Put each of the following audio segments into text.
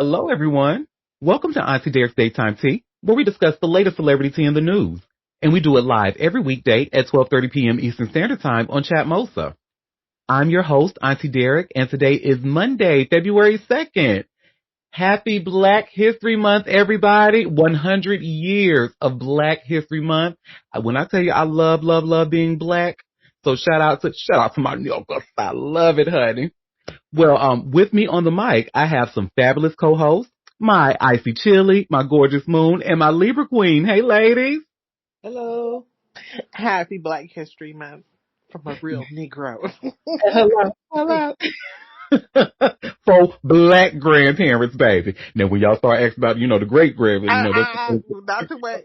Hello, everyone. Welcome to Auntie Derek's Daytime Tea, where we discuss the latest celebrity tea in the news. And we do it live every weekday at 12:30 p.m. Eastern Standard Time on Chatmosa. I'm your host, Auntie Derek, and today is Monday, February 2nd. Happy Black History Month, everybody. 100 years of Black History Month. When I tell you I love, love, love being black, so shout out to my New Yorkers. I love it, honey. Well, with me on the mic, I have some fabulous co-hosts, my Icy Chili, my gorgeous Moon, and my Libra Queen. Hey, ladies. Hello. Happy Black History Month from a real Negro. Hello. Hello. For black grandparents, baby. Now, when y'all start asking about, the great grandparents, Not to wait.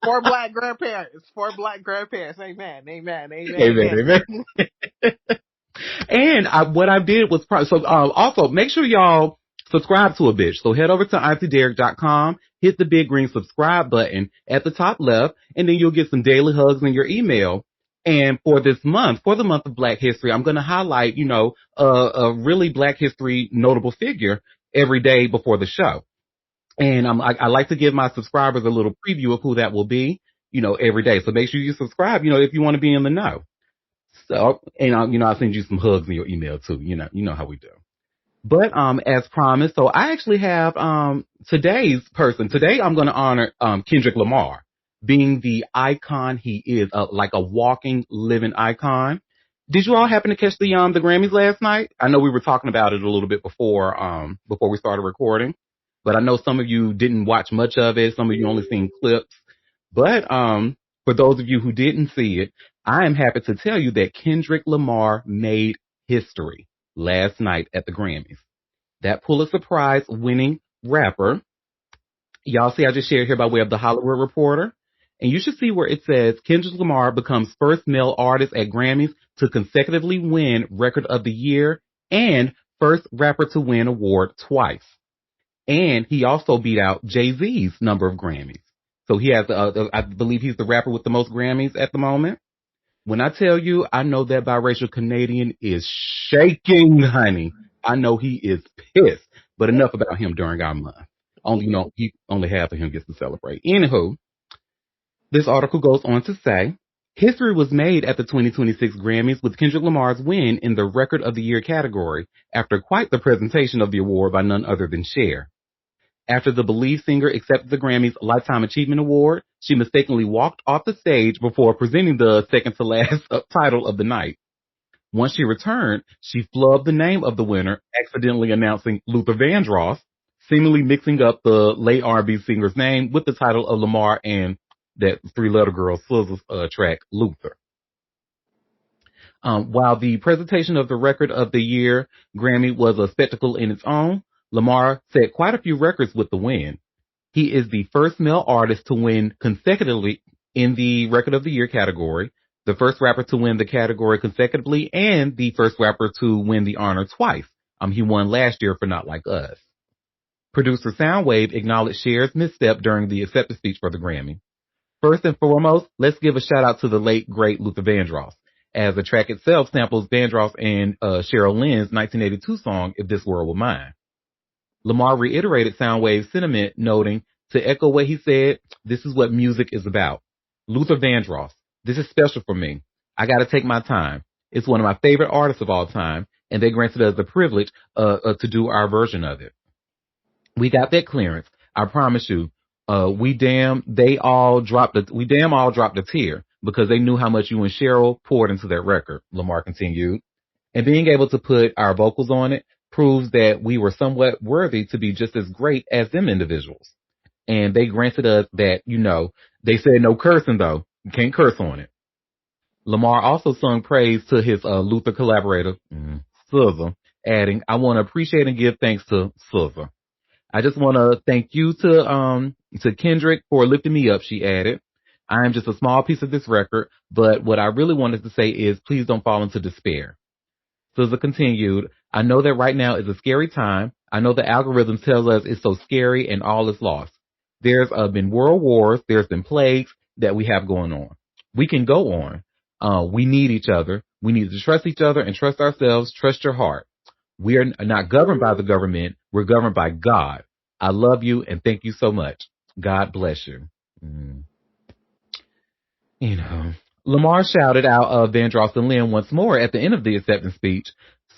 For black grandparents. For black grandparents. Amen. Amen. Amen. amen, amen. And what I did was, also make sure y'all subscribe to a bitch. So head over to auntiederek.com, hit the big green subscribe button at the top left, and then you'll get some daily hugs in your email. And for this month, for the month of Black History, I'm going to highlight, a really Black History notable figure every day before the show. And I like to give my subscribers a little preview of who that will be, every day. So make sure you subscribe, if you want to be in the know. So, and I'll send you some hugs in your email too. You know how we do. But as promised, so I actually have today's person. Today I'm going to honor Kendrick Lamar, being the icon he is, like a walking, living icon. Did you all happen to catch the Grammys last night? I know we were talking about it a little bit before we started recording, but I know some of you didn't watch much of it. Some of you only seen clips. But for those of you who didn't see it, I am happy to tell you that Kendrick Lamar made history last night at the Grammys. That Pulitzer Prize winning rapper, y'all see I just shared here by way of the Hollywood Reporter, and you should see where it says Kendrick Lamar becomes first male artist at Grammys to consecutively win Record of the Year and first rapper to win award twice. And he also beat out Jay-Z's number of Grammys. So he has, I believe he's the rapper with the most Grammys at the moment. When I tell you, I know that biracial Canadian is shaking, honey. I know he is pissed. But enough about him during our month. Only half of him gets to celebrate. Anywho, this article goes on to say, history was made at the 2026 Grammys with Kendrick Lamar's win in the Record of the Year category after quite the presentation of the award by none other than Cher. After the Believe singer accepted the Grammy's Lifetime Achievement Award, she mistakenly walked off the stage before presenting the second-to-last title of the night. Once she returned, she flubbed the name of the winner, accidentally announcing Luther Vandross, seemingly mixing up the late R&B singer's name with the title of Lamar and that three-letter girl SZA's track, Luther. While the presentation of the Record of the Year Grammy was a spectacle in its own, Lamar set quite a few records with the win. He is the first male artist to win consecutively in the Record of the Year category, the first rapper to win the category consecutively, and the first rapper to win the honor twice. He won last year for Not Like Us. Producer Soundwave acknowledged Cher's misstep during the acceptance speech for the Grammy. First and foremost, let's give a shout out to the late, great Luther Vandross, as the track itself samples Vandross and Cheryl Lynn's 1982 song, If This World Were Mine. Lamar reiterated Soundwave's sentiment, noting, to echo what he said, this is what music is about. Luther Vandross, this is special for me. I gotta take my time. It's one of my favorite artists of all time, and they granted us the privilege to do our version of it. We got that clearance. I promise you. We damn all dropped a tear because they knew how much you and Cheryl poured into that record, Lamar continued. And being able to put our vocals on it proves that we were somewhat worthy to be just as great as them individuals. And they granted us that, they said no cursing though. You can't curse on it. Lamar also sung praise to his Luther collaborator, SZA, adding, I want to appreciate and give thanks to SZA. I just want to thank you to Kendrick for lifting me up, she added. I am just a small piece of this record, but what I really wanted to say is please don't fall into despair. SZA continued, I know that right now is a scary time. I know the algorithms tell us it's so scary and all is lost. There's been world wars, there's been plagues that we have going on. We can go on. We need each other. We need to trust each other and trust ourselves. Trust your heart. We are not governed by the government. We're governed by God. I love you and thank you so much. God bless you. Mm. You know, Lamar shouted out Vandross and Lynn once more at the end of the acceptance speech.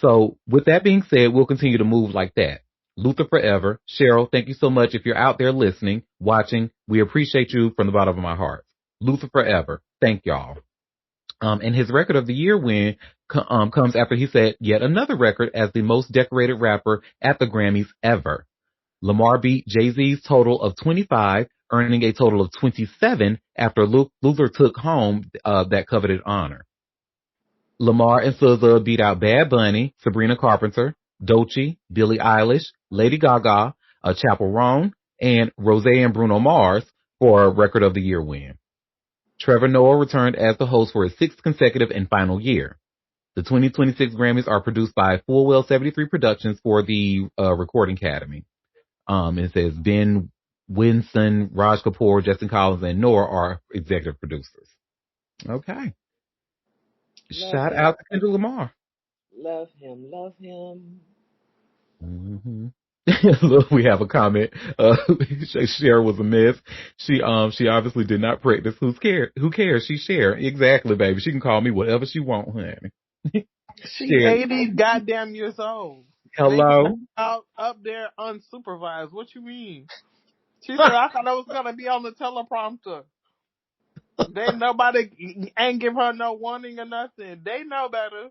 So with that being said, we'll continue to move like that. Luther forever. Cheryl, thank you so much. If you're out there listening, watching, we appreciate you from the bottom of my heart. Luther forever. Thank y'all. And his record of the year win comes after he set yet another record as the most decorated rapper at the Grammys ever. Lamar beat Jay-Z's total of 25, earning a total of 27 after Luther took home that coveted honor. Lamar and SZA beat out Bad Bunny, Sabrina Carpenter, Doechii, Billie Eilish, Lady Gaga, Chappell Roan, and Rose and Bruno Mars for a record of the year win. Trevor Noah returned as the host for his sixth consecutive and final year. The 2026 Grammys are produced by Full Well 73 Productions for the Recording Academy. It says Ben Winson, Raj Kapoor, Justin Collins, and Noah are executive producers. Okay. Shout out to Kendrick Lamar. Love him, love him. Mm-hmm. Look, we have a comment. Cher was a mess. She obviously did not practice. Who cares? She Cher. Exactly, baby. She can call me whatever she want, honey. She 80 goddamn years old. Hello. Out up there unsupervised. What you mean? She said, I thought I was gonna be on the teleprompter. Nobody ain't give her no warning or nothing. They know better.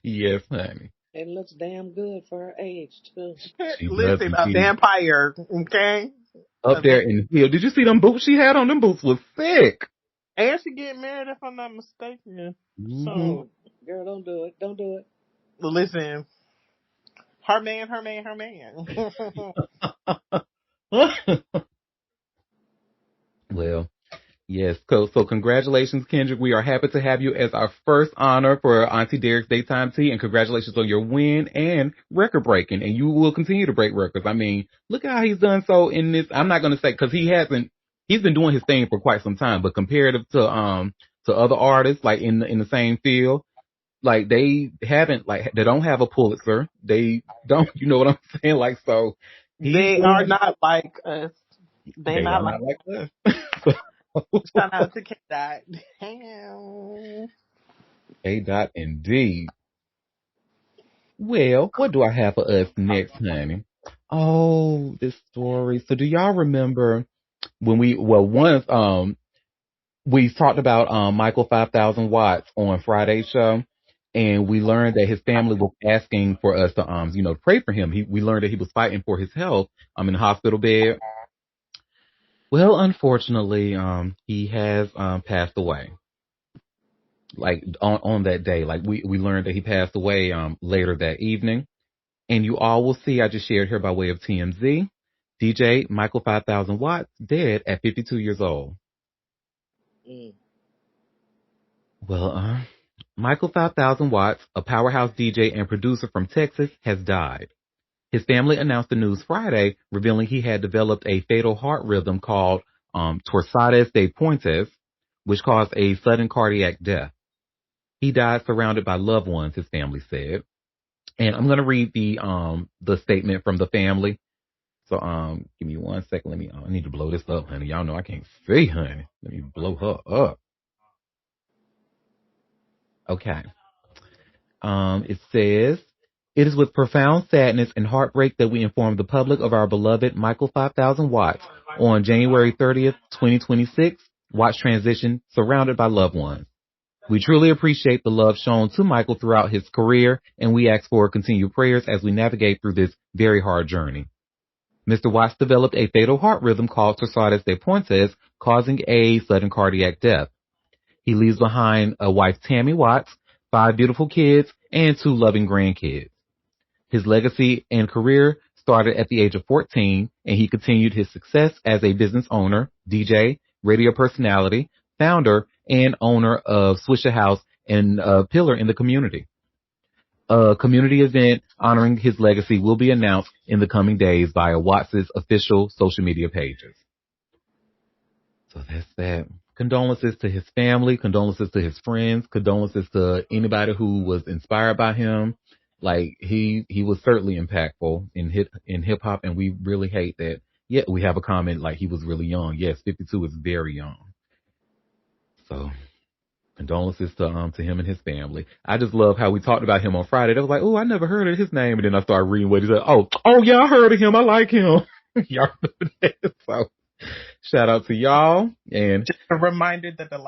Yes, honey. It looks damn good for her age too. Listen, a vampire, okay? Up there in the hill. Did you see them boots she had on? Them boots was sick. And she getting married, if I'm not mistaken. Mm-hmm. So, girl, don't do it. Don't do it. Listen, her man. Well, yes. So congratulations, Kendrick. We are happy to have you as our first honor for Auntie Derek's Daytime Tea, and congratulations on your win and record breaking. And you will continue to break records. I mean, look at how he's done so in this. I'm not going to say because he's been doing his thing for quite some time, but comparative to other artists like in the same field, like they don't have a Pulitzer. They don't, you know what I'm saying? Like, so they are not like us. They not like us. Shout out to K-Dot. Damn. K-Dot indeed. Well, what do I have for us next, honey? Oh, this story. So do y'all remember when we talked about Michael 5,000 Watts on Friday's show, and we learned that his family was asking for us to pray for him. We learned that he was fighting for his health in the hospital bed. Well, unfortunately, he has passed away. Like on that day, like we learned that he passed away later that evening. And you all will see, I just shared here by way of TMZ, DJ Michael 5,000 Watts dead at 52 years old. Mm. Well, Michael 5,000 Watts, a powerhouse DJ and producer from Texas, has died. His family announced the news Friday, revealing he had developed a fatal heart rhythm called torsades de pointes, which caused a sudden cardiac death. He died surrounded by loved ones, his family said. And I'm going to read the statement from the family. So give me 1 second. I need to blow this up, honey. Y'all know I can't see, honey. Let me blow her up. Okay. It says, it is with profound sadness and heartbreak that we inform the public of our beloved Michael 5,000 Watts on January 30th, 2026. Watts transition surrounded by loved ones. We truly appreciate the love shown to Michael throughout his career, and we ask for continued prayers as we navigate through this very hard journey. Mr. Watts developed a fatal heart rhythm called torsades de pointes, causing a sudden cardiac death. He leaves behind a wife, Tammy Watts, 5 beautiful kids, and 2 loving grandkids. His legacy and career started at the age of 14, and he continued his success as a business owner, DJ, radio personality, founder, and owner of Swisher House and a pillar in the community. A community event honoring his legacy will be announced in the coming days via Watts' official social media pages. So that's that. condolences to his family, condolences to his friends, condolences to anybody who was inspired by him. Like he was certainly impactful in hip hop, and we really hate that. Yeah, we have a comment like he was really young. Yes, 52 is very young. So condolences to him and his family. I just love how we talked about him on Friday. I was like, oh, I never heard of his name, and then I started reading what he said. Oh yeah, I heard of him. I like him. Y'all remember that? So shout out to y'all. And Just a reminder that the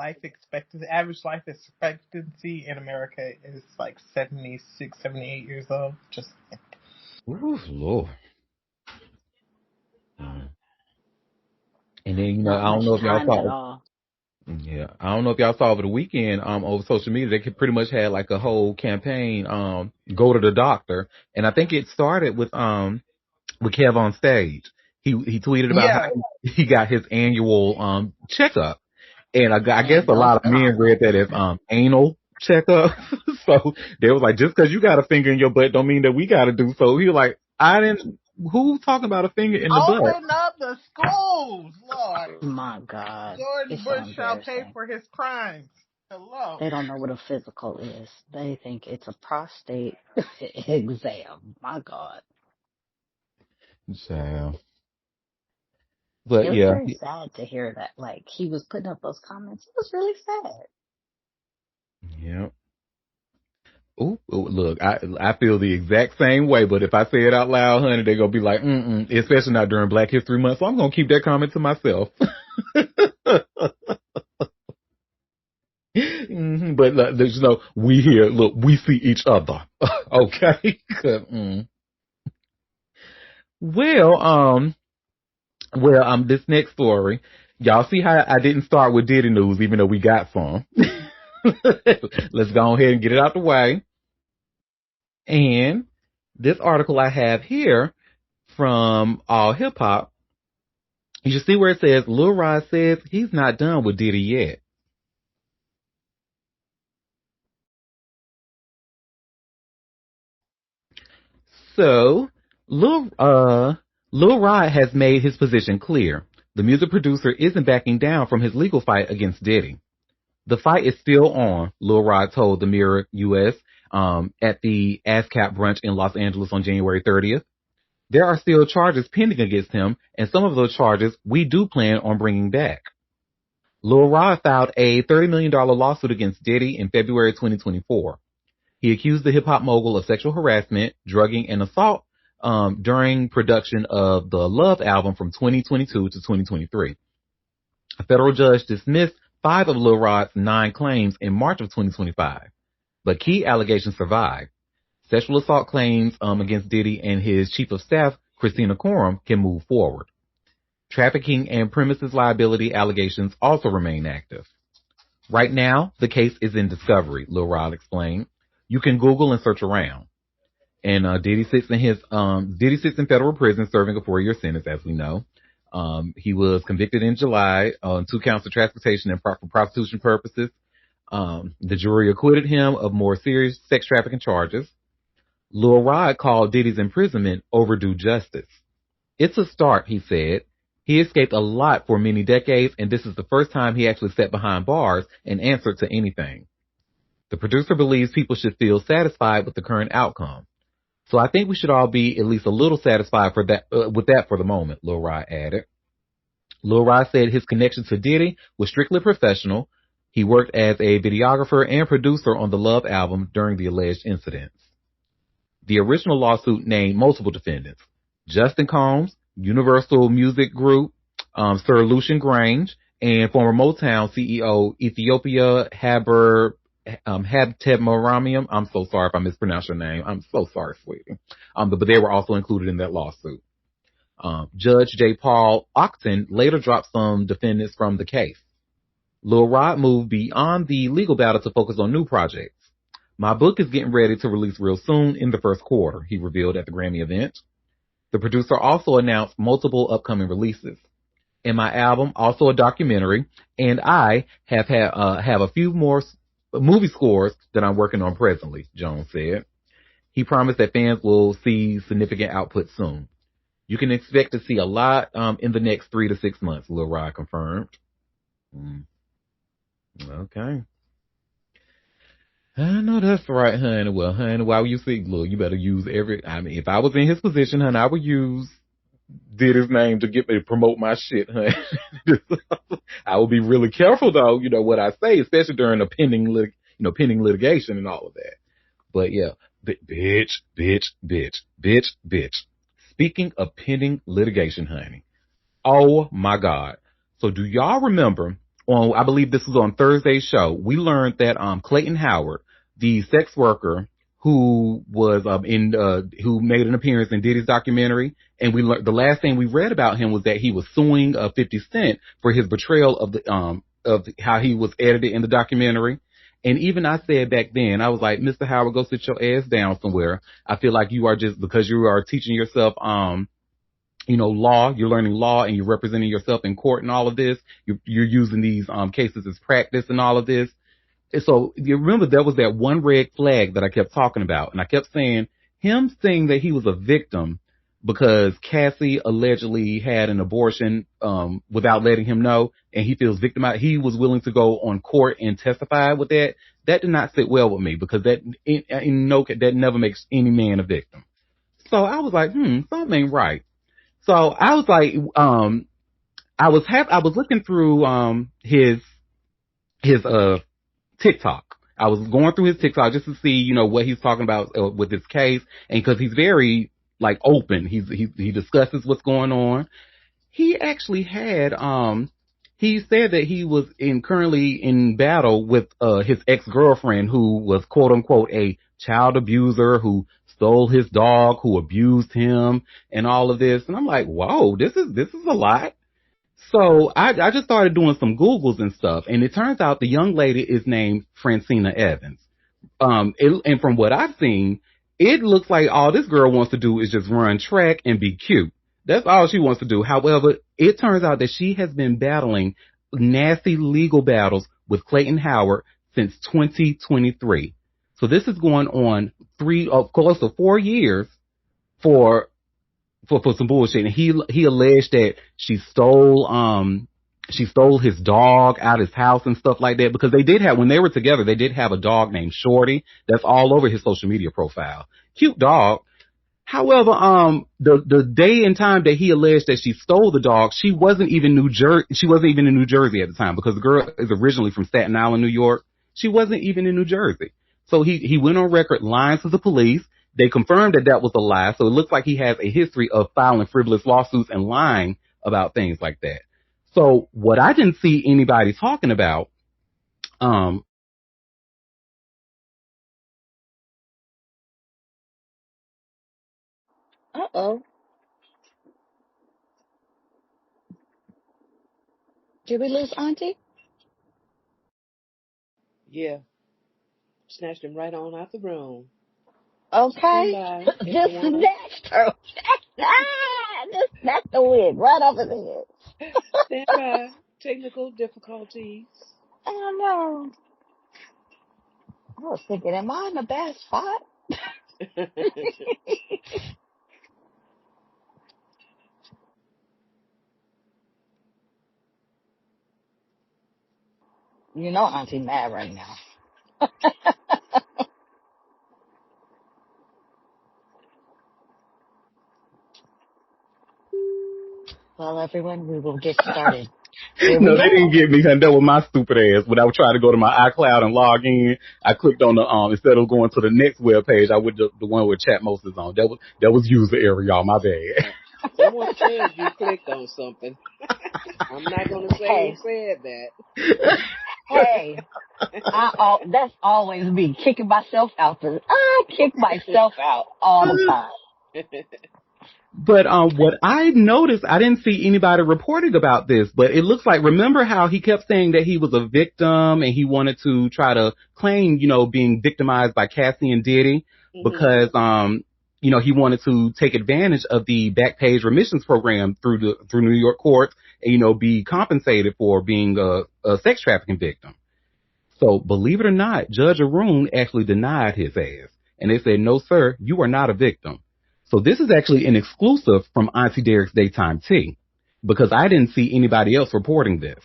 average life expectancy in America is like 76, 78 years old. Just ooh, Lord. And then I Not don't much know if y'all time at saw. all. Yeah, I don't know if y'all saw over the weekend over social media. They pretty much had like a whole campaign go to the doctor, and I think it started with Kev on stage. He tweeted about how yeah. he got his annual checkup, and I guess And a those lot of men read that as condoms. anal checkup. So they was like, just because you got a finger in your butt don't mean that we got to do so. He was like, I didn't. Who talking about a finger in the butt? Open up the schools, Lord. My God, George it's so Bush shall pay embarrassing. for his crimes. Hello. They don't know what a physical is. They think it's a prostate exam. My God. Child. It But was yeah, very sad to hear that. Like, he was putting up those comments. It was really sad. yeah. Ooh, look, I feel the exact same way, but if I say it out loud, honey, they're gonna be like, especially not during Black History Month, so I'm gonna keep that comment to myself. But we here, look, we see each other, okay? Well, this next story, y'all see how I didn't start with Diddy news, even though we got some. Let's go ahead and get it out the way. And this article I have here from All Hip Hop, you should see where it says Lil Rod says he's not done with Diddy yet. So Lil Rod has made his position clear. The music producer isn't backing down from his legal fight against Diddy. The fight is still on, Lil Rod told the Mirror US at the ASCAP brunch in Los Angeles on January 30th. There are still charges pending against him, and some of those charges we do plan on bringing back. Lil Rod filed a $30 million lawsuit against Diddy in February 2024. He accused the hip-hop mogul of sexual harassment, drugging, and assault during production of the Love album from 2022 to 2023. A federal judge dismissed 5 of Lil Rod's 9 claims in March of 2025, but key allegations survive. Sexual assault claims against Diddy and his chief of staff, Christina Coram, can move forward. Trafficking and premises liability allegations also remain active. Right now, the case is in discovery, Lil Rod explained. You can Google and search around. And Diddy sits in federal prison serving a 4-year sentence, as we know. He was convicted in July on 2 counts of transportation and for prostitution purposes. The jury acquitted him of more serious sex trafficking charges. Lil Rod called Diddy's imprisonment overdue justice. It's a start, he said. He escaped a lot for many decades, and this is the first time he actually sat behind bars and answered to anything. The producer believes people should feel satisfied with the current outcome. So I think we should all be at least a little satisfied with that for the moment, Lil Rod added. Lil Rod said his connection to Diddy was strictly professional. He worked as a videographer and producer on the Love album during the alleged incidents. The original lawsuit named multiple defendants: Justin Combs, Universal Music Group, Sir Lucian Grange, and former Motown CEO Ethiopia Habtemoramian. I'm so sorry if I mispronounced your name. I'm so sorry, sweetie. But they were also included in that lawsuit. Judge J. Paul Octon later dropped some defendants from the case. Lil Rod moved beyond the legal battle to focus on new projects. My book is getting ready to release real soon in the first quarter, he revealed at the Grammy event. The producer also announced multiple upcoming releases. In my album, also a documentary, and I have a few more movie scores that I'm working on presently, Jones said. He promised that fans will see significant output soon. You can expect to see a lot in the next 3 to 6 months, Lil Rod confirmed. Okay. I know that's right, honey. Well, honey, why would you see? Look, you better use if I was in his position, honey, I would use did his name to get me to promote my shit, honey. I would be really careful though, what I say, especially during a pending litigation and all of that. But yeah, bitch, bitch, bitch, bitch, bitch. Speaking of pending litigation, honey. Oh my God. So do y'all remember I believe this was on Thursday's show, we learned that Clayton Howard, the sex worker who was who made an appearance in Diddy's documentary, and we learned the last thing we read about him was that he was suing 50 Cent for his betrayal of how he was edited in the documentary. And even I said back then, I was like, Mr. Howard, go sit your ass down somewhere. I feel like you are just because you are teaching yourself law, you're learning law and you're representing yourself in court and all of this. You're using these cases as practice and all of this. And so you remember there was that one red flag that I kept talking about, and I kept saying him saying that he was a victim because Cassie allegedly had an abortion without letting him know, and he feels victimized. He was willing to go on court and testify with that. That did not sit well with me because that never makes any man a victim. So I was like, something ain't right. So I was like, I was looking through his TikTok. I was going through his TikTok just to see, what he's talking about with this case, and because he's very open, he discusses what's going on. He actually had he said that he was currently in battle with his ex-girlfriend who was quote unquote a child abuser who stole his dog, who abused him and all of this. And I'm like, whoa, this is a lot. So I just started doing some Googles and stuff, and it turns out the young lady is named Francina Evans. And from what I've seen, it looks like all this girl wants to do is just run track and be cute. That's all she wants to do. However, it turns out that she has been battling nasty legal battles with Clayton Howard since 2023. So this is going on close to 4 years for some bullshit. And he alleged that she stole his dog out of his house and stuff like that, because when they were together, they did have a dog named Shorty. That's all over his social media profile. Cute dog. However, the day and time that he alleged that she stole the dog, she wasn't even in New Jersey at the time, because the girl is originally from Staten Island, New York. She wasn't even in New Jersey. So he went on record lying to the police. They confirmed that was a lie. So it looks like he has a history of filing frivolous lawsuits and lying about things like that. So what I didn't see anybody talking about, Uh-oh. Did we lose Auntie? Yeah. Snatched him right on out the room. Stand Okay. by if you Just wanna. snatched her. Just snatched the wig right off his head. Stand by. Technical difficulties. Oh no. I was thinking, am I in a bad spot? You know Auntie mad right now. Well, everyone, we will get started. Here we no, they didn't go. get me, honey. That was my stupid ass. When I would try to go to my iCloud and log in, I clicked on the instead of going to the next web page, I went to the one with Chat Moses on. That was user error, y'all. My bad. Someone said you clicked on something. I'm not gonna say who Hey, said that. hey, that's always me kicking myself out. I kick myself out all the time. But what I noticed, I didn't see anybody reporting about this, but it looks like, remember how he kept saying that he was a victim and he wanted to try to claim, being victimized by Cassie and Diddy because, he wanted to take advantage of the back page remissions program through New York courts and, be compensated for being a sex trafficking victim. So believe it or not, Judge Arun actually denied his ass. And they said, no, sir, you are not a victim. So this is actually an exclusive from Auntie Derek's Daytime Tea, because I didn't see anybody else reporting this.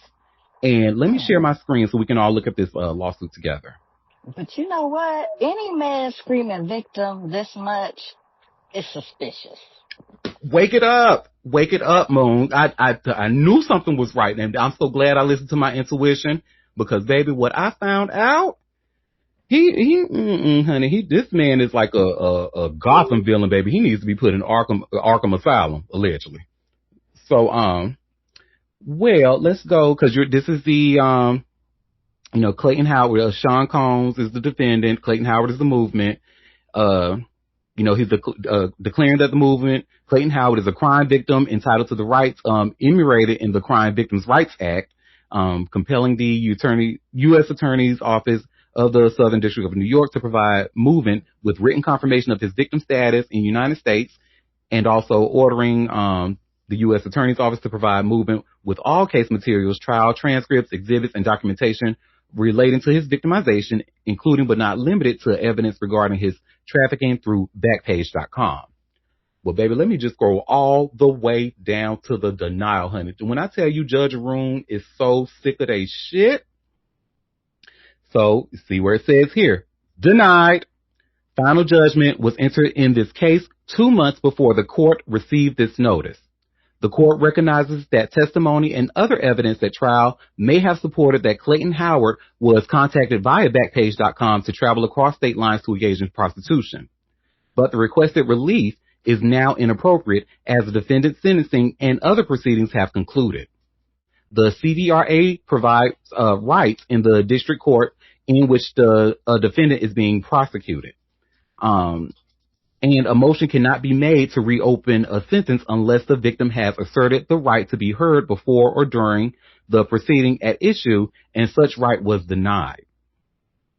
And let me share my screen so we can all look at this lawsuit together. But you know what? Any man screaming victim this much is suspicious. Wake it up, Moon. I knew something was right, and I'm so glad I listened to my intuition because, baby, what I found out, this man is like a Gotham villain, baby. He needs to be put in Arkham Asylum, allegedly. So, well, let's go because this is the Clayton Howard. Sean Combs is the defendant. Clayton Howard is the movement. He's declaring that the movement, Clayton Howard, is a crime victim entitled to the rights enumerated in the Crime Victims' Rights Act, compelling the U.S. Attorney's Office of the Southern District of New York to provide movement with written confirmation of his victim status in the United States, and also ordering the U.S. Attorney's Office to provide movement with all case materials, trial transcripts, exhibits, and documentation relating to his victimization, including but not limited to evidence regarding his trafficking through Backpage.com. Well, baby, let me just scroll all the way down to the denial, honey. When I tell you Judge Arun is so sick of they shit. So, see where it says here, denied. Final judgment was entered in this case 2 months before the court received this notice. The court recognizes that testimony and other evidence at trial may have supported that Clayton Howard was contacted via Backpage.com to travel across state lines to engage in prostitution. But the requested relief is now inappropriate as the defendant's sentencing and other proceedings have concluded. The CVRA provides rights in the district court in which the defendant is being prosecuted. And a motion cannot be made to reopen a sentence unless the victim has asserted the right to be heard before or during the proceeding at issue, and such right was denied.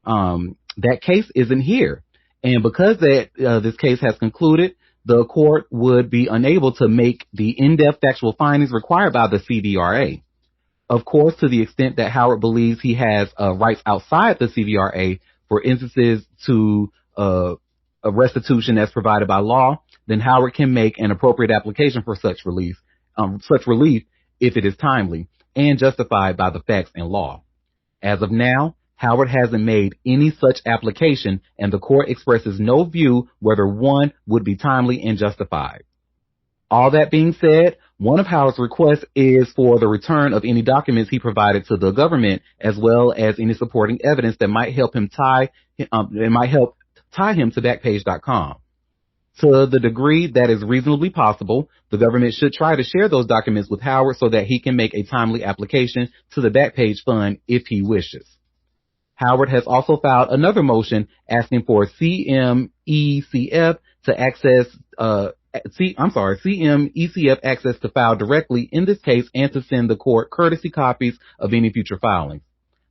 That case isn't here. And because this case has concluded, the court would be unable to make the in-depth factual findings required by the CVRA. Of course, to the extent that Howard believes he has rights outside the CVRA, for instances to a restitution as provided by law, then Howard can make an appropriate application for such relief if it is timely and justified by the facts and law. As of now, Howard hasn't made any such application, and the court expresses no view whether one would be timely and justified. All that being said, one of Howard's requests is for the return of any documents he provided to the government, as well as any supporting evidence that might help him tie him to Backpage.com. To the degree that is reasonably possible, the government should try to share those documents with Howard so that he can make a timely application to the Backpage Fund if he wishes. Howard has also filed another motion asking for CMECF to access CMECF access to file directly in this case and to send the court courtesy copies of any future filings.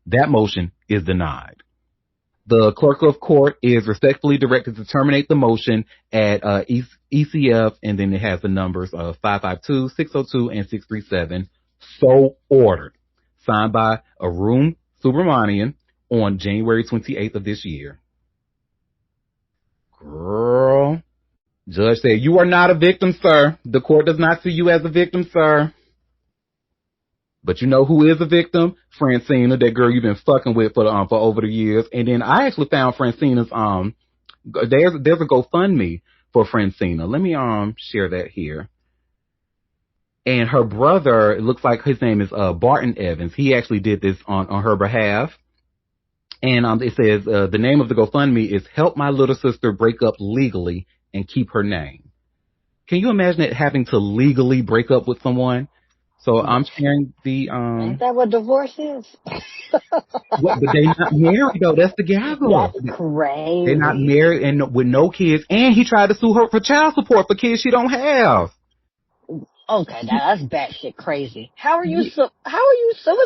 That motion is denied. The clerk of court is respectfully directed to terminate the motion at ECF, and then it has the numbers of 552, 602, and 637. So ordered. Signed by Arun Subramanian on January 28th of this year. Girl. Judge said, you are not a victim, sir. The court does not see you as a victim, sir. But you know who is a victim? Francina, that girl you've been fucking with for over the years. And then I actually found Francina's, there's a GoFundMe for Francina. Let me, share that here. And her brother, it looks like his name is, Barton Evans. He actually did this on her behalf. And, it says, the name of the GoFundMe is Help My Little Sister Break Up Legally and Keep Her Name. Can you imagine it having to legally break up with someone? So I'm sharing the Ain't that what divorce is? but they're not married though. That's the gaggle. That's crazy. They're not married and with no kids. And he tried to sue her for child support for kids she don't have. Okay, now that's batshit crazy. How are you suing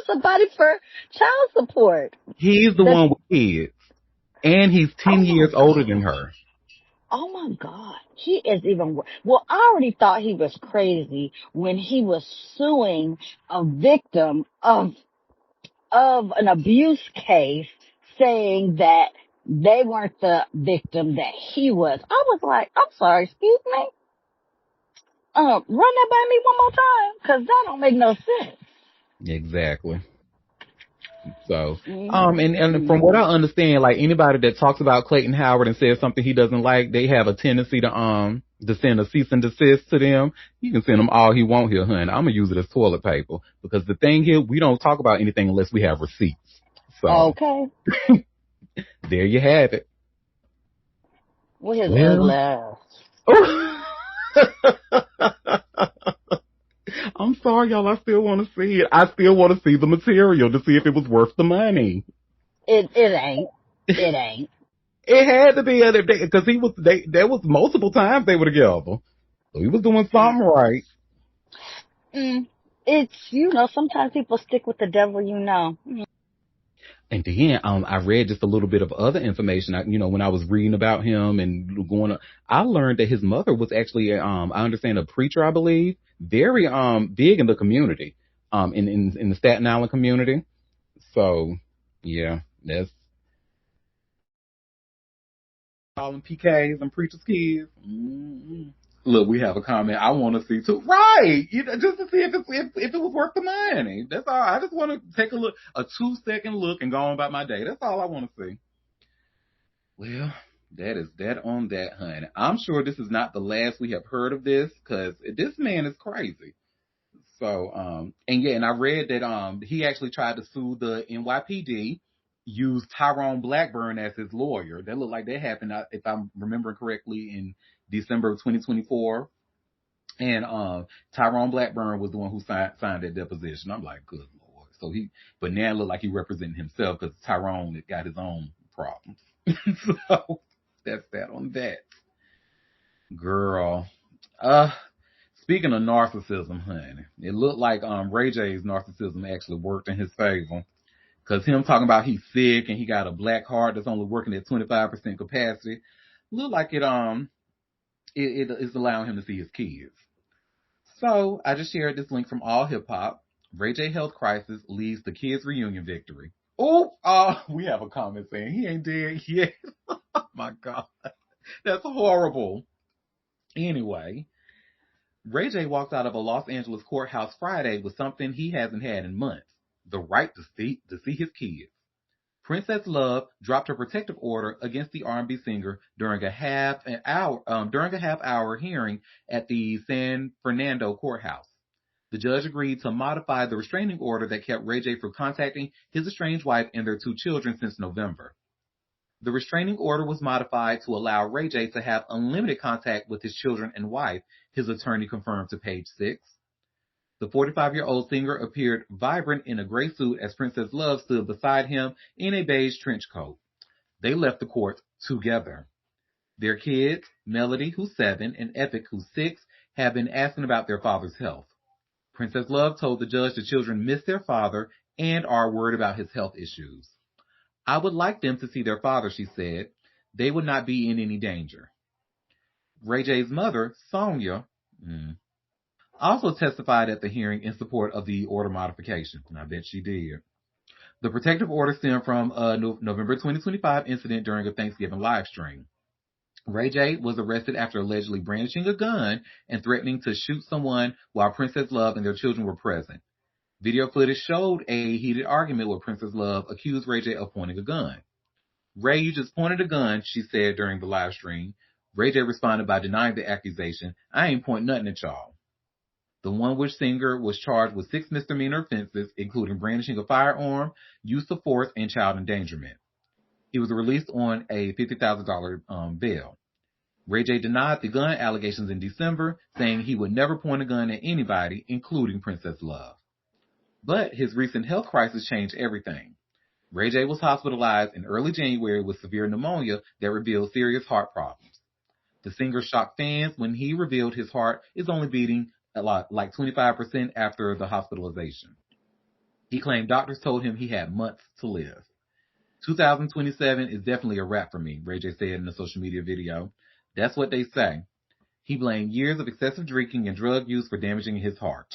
somebody for child support? He's the one with kids, and he's 10 years older than her. Oh my God. He is even worse. Well, I already thought he was crazy when he was suing a victim of an abuse case, saying that they weren't the victim that he was. I was like, I'm sorry, excuse me? Run that by me one more time, cause that don't make no sense. Exactly. So, and from what I Mm-hmm. understand, like anybody that talks about Clayton Howard and says something he doesn't like, they have a tendency to send a cease and desist to them. You can send him all he want here, honey. I'm gonna use it as toilet paper because the thing here, we don't talk about anything unless we have receipts. So Okay. there you have it. With his ugly Well, ass. I'm sorry, y'all. I still want to see it. I still want to see the material to see if it was worth the money. It ain't. It ain't. It had to be other because he was. There was multiple times they were together, so he was doing Mm. something right. It's, sometimes people stick with the devil, Mm. And then I read just a little bit of other information. When I was reading about him and I learned that his mother was actually, I understand, a preacher, I believe, very big in the community, in the Staten Island community. So, yeah, that's calling PKs and preachers' kids. Look, we have a comment I want to see too. Right, just to see if it was worth the money. That's all. I just want to take a 2-second look, and go on about my day. That's all I want to see. Well, that is that on that, honey. I'm sure this is not the last we have heard of this, because this man is crazy. So, and I read that he actually tried to sue the NYPD, used Tyrone Blackburn as his lawyer. That looked like that happened, if I'm remembering correctly, in December of 2024. And Tyrone Blackburn was the one who signed that deposition. I'm like, good lord. But now it looked like he represented himself, because Tyrone had got his own problems. So that's that on that. Girl. Speaking of narcissism, honey, it looked like Ray J's narcissism actually worked in his favor. Cause him talking about he's sick and he got a black heart that's only working at 25% capacity, look like it is allowing him to see his kids. So I just shared this link from All Hip Hop. Ray J health crisis leads to kids reunion victory. Oh, we have a comment saying he ain't dead yet. Oh my God, that's horrible. Anyway, Ray J walked out of a Los Angeles courthouse Friday with something he hasn't had in months: the right to see his kids. Princess Love dropped her protective order against the R&B singer during a half-hour hearing at the San Fernando courthouse. The judge agreed to modify the restraining order that kept Ray J from contacting his estranged wife and their 2 children since November. The restraining order was modified to allow Ray J to have unlimited contact with his children and wife, his attorney confirmed to Page Six. The 45-year-old singer appeared vibrant in a gray suit as Princess Love stood beside him in a beige trench coat. They left the court together. Their kids, Melody, who's 7, and Epic, who's 6, have been asking about their father's health. Princess Love told the judge the children miss their father and are worried about his health issues. I would like them to see their father, she said. They would not be in any danger. Ray J's mother, Sonia, also testified at the hearing in support of the order modification. And I bet she did. The protective order stemmed from a November 2025 incident during a Thanksgiving live stream. Ray J was arrested after allegedly brandishing a gun and threatening to shoot someone while Princess Love and their children were present. Video footage showed a heated argument where Princess Love accused Ray J of pointing a gun. Ray, you just pointed a gun, she said during the live stream. Ray J responded by denying the accusation. I ain't pointing nothing at y'all. The One Wish singer was charged with 6 misdemeanor offenses, including brandishing a firearm, use of force, and child endangerment. He was released on a $50,000 bail. Ray J denied the gun allegations in December, saying he would never point a gun at anybody, including Princess Love. But his recent health crisis changed everything. Ray J was hospitalized in early January with severe pneumonia that revealed serious heart problems. The singer shocked fans when he revealed his heart is only beating a lot, like 25% after the hospitalization. He claimed doctors told him he had months to live. 2027 is definitely a wrap for me, Ray J said in a social media video. That's what they say. He blamed years of excessive drinking and drug use for damaging his heart.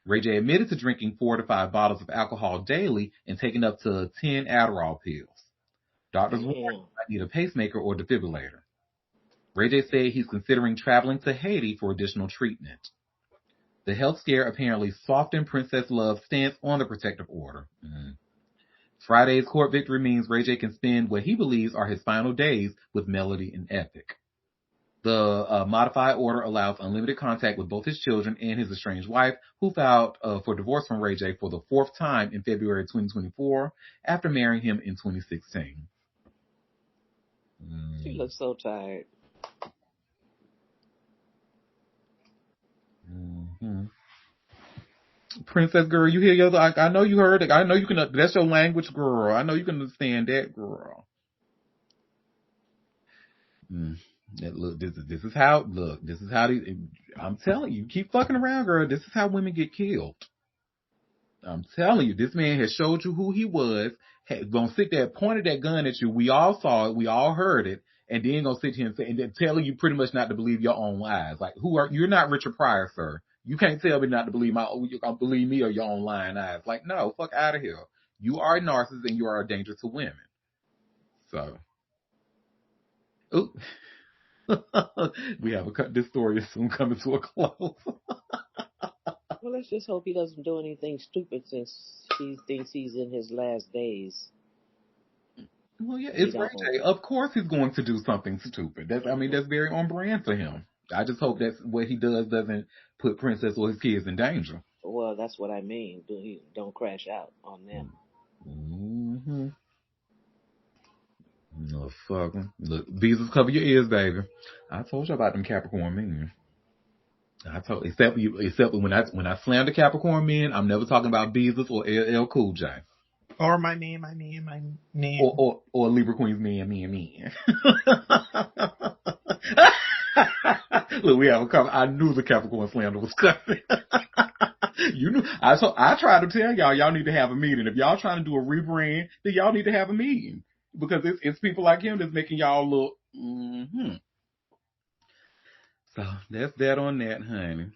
Ray J admitted to drinking 4 to 5 bottles of alcohol daily and taking up to 10 Adderall pills. Doctors warned he might need a pacemaker or defibrillator. Ray J said he's considering traveling to Haiti for additional treatment. The health scare apparently softened Princess Love's stance on the protective order. Friday's court victory means Ray J can spend what he believes are his final days with Melody and Epic. The modified order allows unlimited contact with both his children and his estranged wife, who filed for divorce from Ray J for the fourth time in February 2024 after marrying him in 2016. She looks so tired. Mm-hmm. Princess girl, you hear your? I know you heard it. I know you can. That's your language, girl. I know you can understand that, girl. Look, this is how. Look, this is how. I'm telling you, keep fucking around, girl. This is how women get killed. I'm telling you, this man has showed you who he was. Gonna sit there, pointed that gun at you. We all saw it. We all heard it. And then gonna sit here and say, and then telling you pretty much not to believe your own lies. Like, you're not Richard Pryor, sir. You can't tell me not to believe believe me or your own lying eyes. Like, no, fuck out of here. You are a narcissist and you are a danger to women. So, ooh. We have this story is soon coming to a close. Well, let's just hope he doesn't do anything stupid since he thinks he's in his last days. Well, yeah, it's Ray J. Of course he's going to do something stupid. That's very on brand for him. I just hope that what he does doesn't put Princess or his kids in danger. Well, that's what I mean. Don't crash out on them. Mm-hmm. No fucking look, visas cover your ears, baby. I told you about them Capricorn men. I told except when I slam the Capricorn men, I'm never talking about visas or LL Cool J. Or my man. Or Libra Queen's man. Look, we have a couple. I knew the Capricorn slander was coming. You knew. I tried to tell y'all need to have a meeting. If y'all trying to do a rebrand, then y'all need to have a meeting. Because it's people like him that's making y'all look. Mm-hmm. So that's that on that, honey.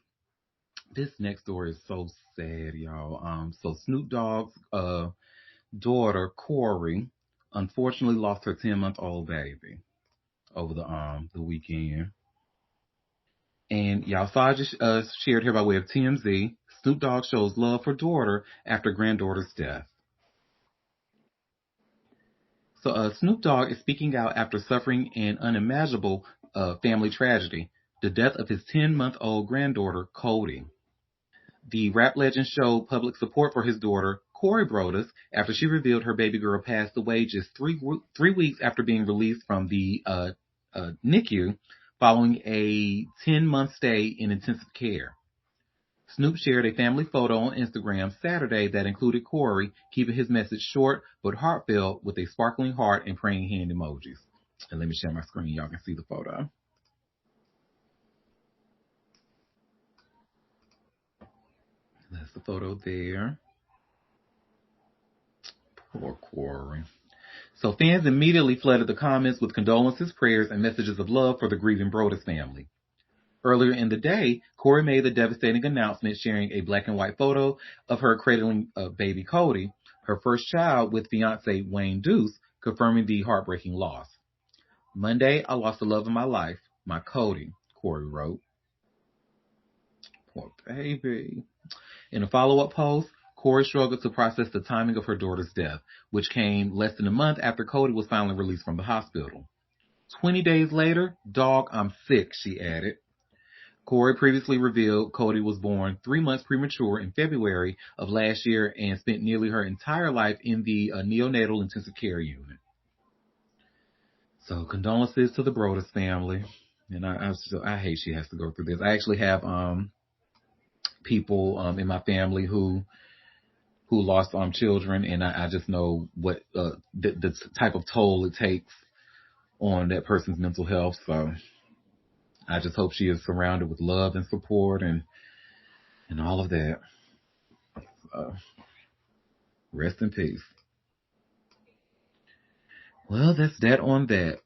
This next story is so sad, y'all. So Snoop Dogg's daughter, Corey, unfortunately lost her 10-month-old baby over the weekend. And y'all saw I just shared here by way of TMZ. Snoop Dogg shows love for daughter after granddaughter's death. So Snoop Dogg is speaking out after suffering an unimaginable family tragedy, the death of his 10-month-old granddaughter, Cody. The rap legend showed public support for his daughter, Corey Brodus, after she revealed her baby girl passed away just 3 weeks after being released from the NICU following a 10-month stay in intensive care. Snoop shared a family photo on Instagram Saturday that included Corey, keeping his message short but heartfelt with a sparkling heart and praying hand emojis. And let me share my screen. Y'all can see the photo. That's the photo there. Poor Corey. So fans immediately flooded the comments with condolences, prayers, and messages of love for the grieving Brodus family. Earlier in the day, Corey made the devastating announcement sharing a black and white photo of her cradling baby Cody, her first child, with fiance Wayne Deuce, confirming the heartbreaking loss. Monday, I lost the love of my life, my Cody, Corey wrote. Poor baby. In a follow-up post, Corey struggled to process the timing of her daughter's death, which came less than a month after Cody was finally released from the hospital. 20 days later, dog, I'm sick, she added. Corey previously revealed Cody was born 3 months premature in February of last year and spent nearly her entire life in the neonatal intensive care unit. So condolences to the Brodus family. And I hate she has to go through this. I actually have people in my family who lost children, and I just know what the type of toll it takes on that person's mental health. So I just hope she is surrounded with love and support and all of that. Rest in peace. Well, that's that on that.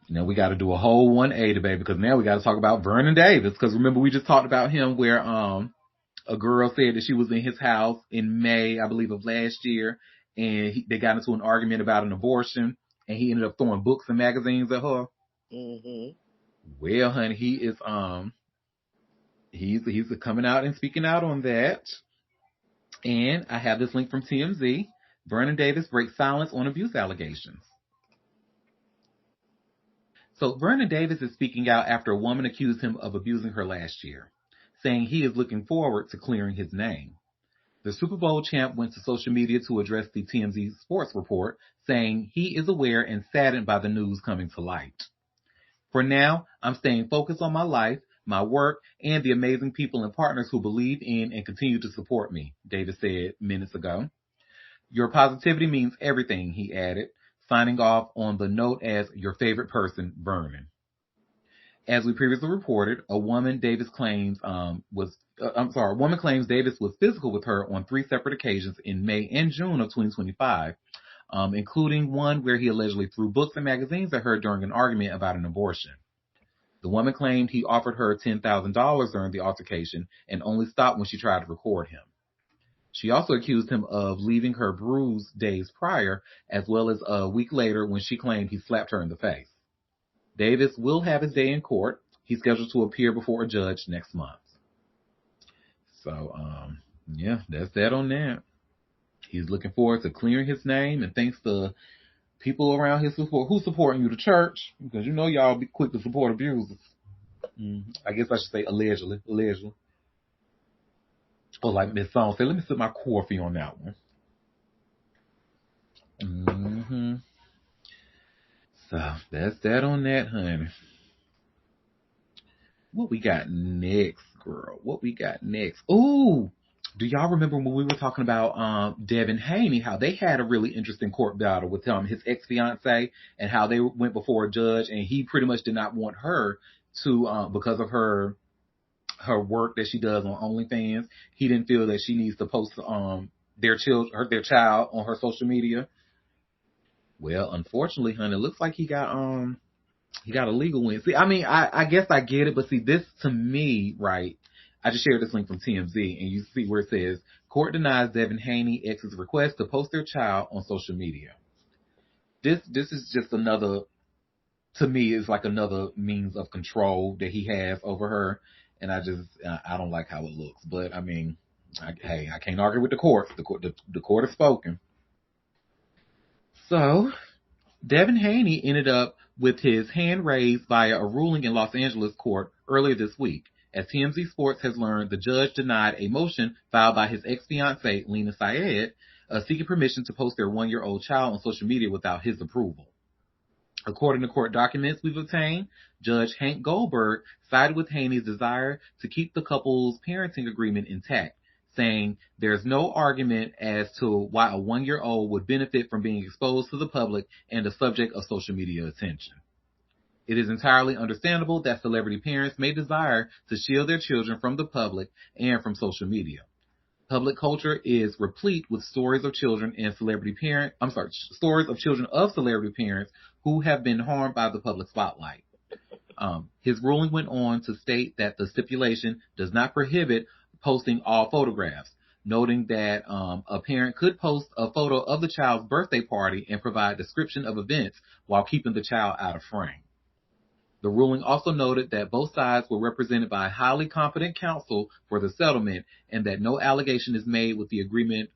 We got to do a whole 180, baby, because now we got to talk about Vernon Davis. Because remember, we just talked about him where a girl said that she was in his house in May, I believe, of last year, and they got into an argument about an abortion, and he ended up throwing books and magazines at her. Mm-hmm. Well, honey, he is he's coming out and speaking out on that. And I have this link from TMZ. Vernon Davis breaks silence on abuse allegations. So Vernon Davis is speaking out after a woman accused him of abusing her last year, saying he is looking forward to clearing his name. The Super Bowl champ went to social media to address the TMZ sports report, saying he is aware and saddened by the news coming to light. For now, I'm staying focused on my life, my work, and the amazing people and partners who believe in and continue to support me, Davis said minutes ago. Your positivity means everything, he added, signing off on the note as your favorite person, Vernon. As we previously reported, a woman claims Davis was physical with her on 3 separate occasions in May and June of 2025, including one where he allegedly threw books and magazines at her during an argument about an abortion. The woman claimed he offered her $10,000 during the altercation and only stopped when she tried to record him. She also accused him of leaving her bruised days prior, as well as a week later when she claimed he slapped her in the face. Davis will have his day in court. He's scheduled to appear before a judge next month. So, yeah, that's that on that. He's looking forward to clearing his name, and thanks to people around his support who's supporting you, the church, because you know y'all be quick to support abusers. I guess I should say allegedly. Or like Miss Song said, let me sit my coffee on that one. So that's that on that, honey. What we got next, girl? What we got next? Ooh, do y'all remember when we were talking about Devin Haney, how they had a really interesting court battle with his ex-fiance, and how they went before a judge, and he pretty much did not want her to, because of her work that she does on OnlyFans, he didn't feel that she needs to post their child on her social media. Well, unfortunately, honey, it looks like he got a legal win. See, I mean, I guess I get it, but see, this to me, right? I just shared this link from TMZ, and you see where it says, court denies Devin Haney ex's request to post their child on social media. This is just another, to me, is like another means of control that he has over her, and I don't like how it looks. But I mean, I can't argue with the court. The court has spoken. So, Devin Haney ended up with his hand raised via a ruling in Los Angeles court earlier this week. As TMZ Sports has learned, the judge denied a motion filed by his ex-fiancée, Lena Syed, seeking permission to post their 1-year-old child on social media without his approval. According to court documents we've obtained, Judge Hank Goldberg sided with Haney's desire to keep the couple's parenting agreement intact, saying there's no argument as to why a 1-year-old would benefit from being exposed to the public and the subject of social media attention. It is entirely understandable that celebrity parents may desire to shield their children from the public and from social media. Public culture is replete with stories of children stories of children of celebrity parents who have been harmed by the public spotlight. His ruling went on to state that the stipulation does not prohibit posting all photographs, noting that a parent could post a photo of the child's birthday party and provide description of events while keeping the child out of frame. The ruling also noted that both sides were represented by a highly competent counsel for the settlement, and that no allegation is made with the agreement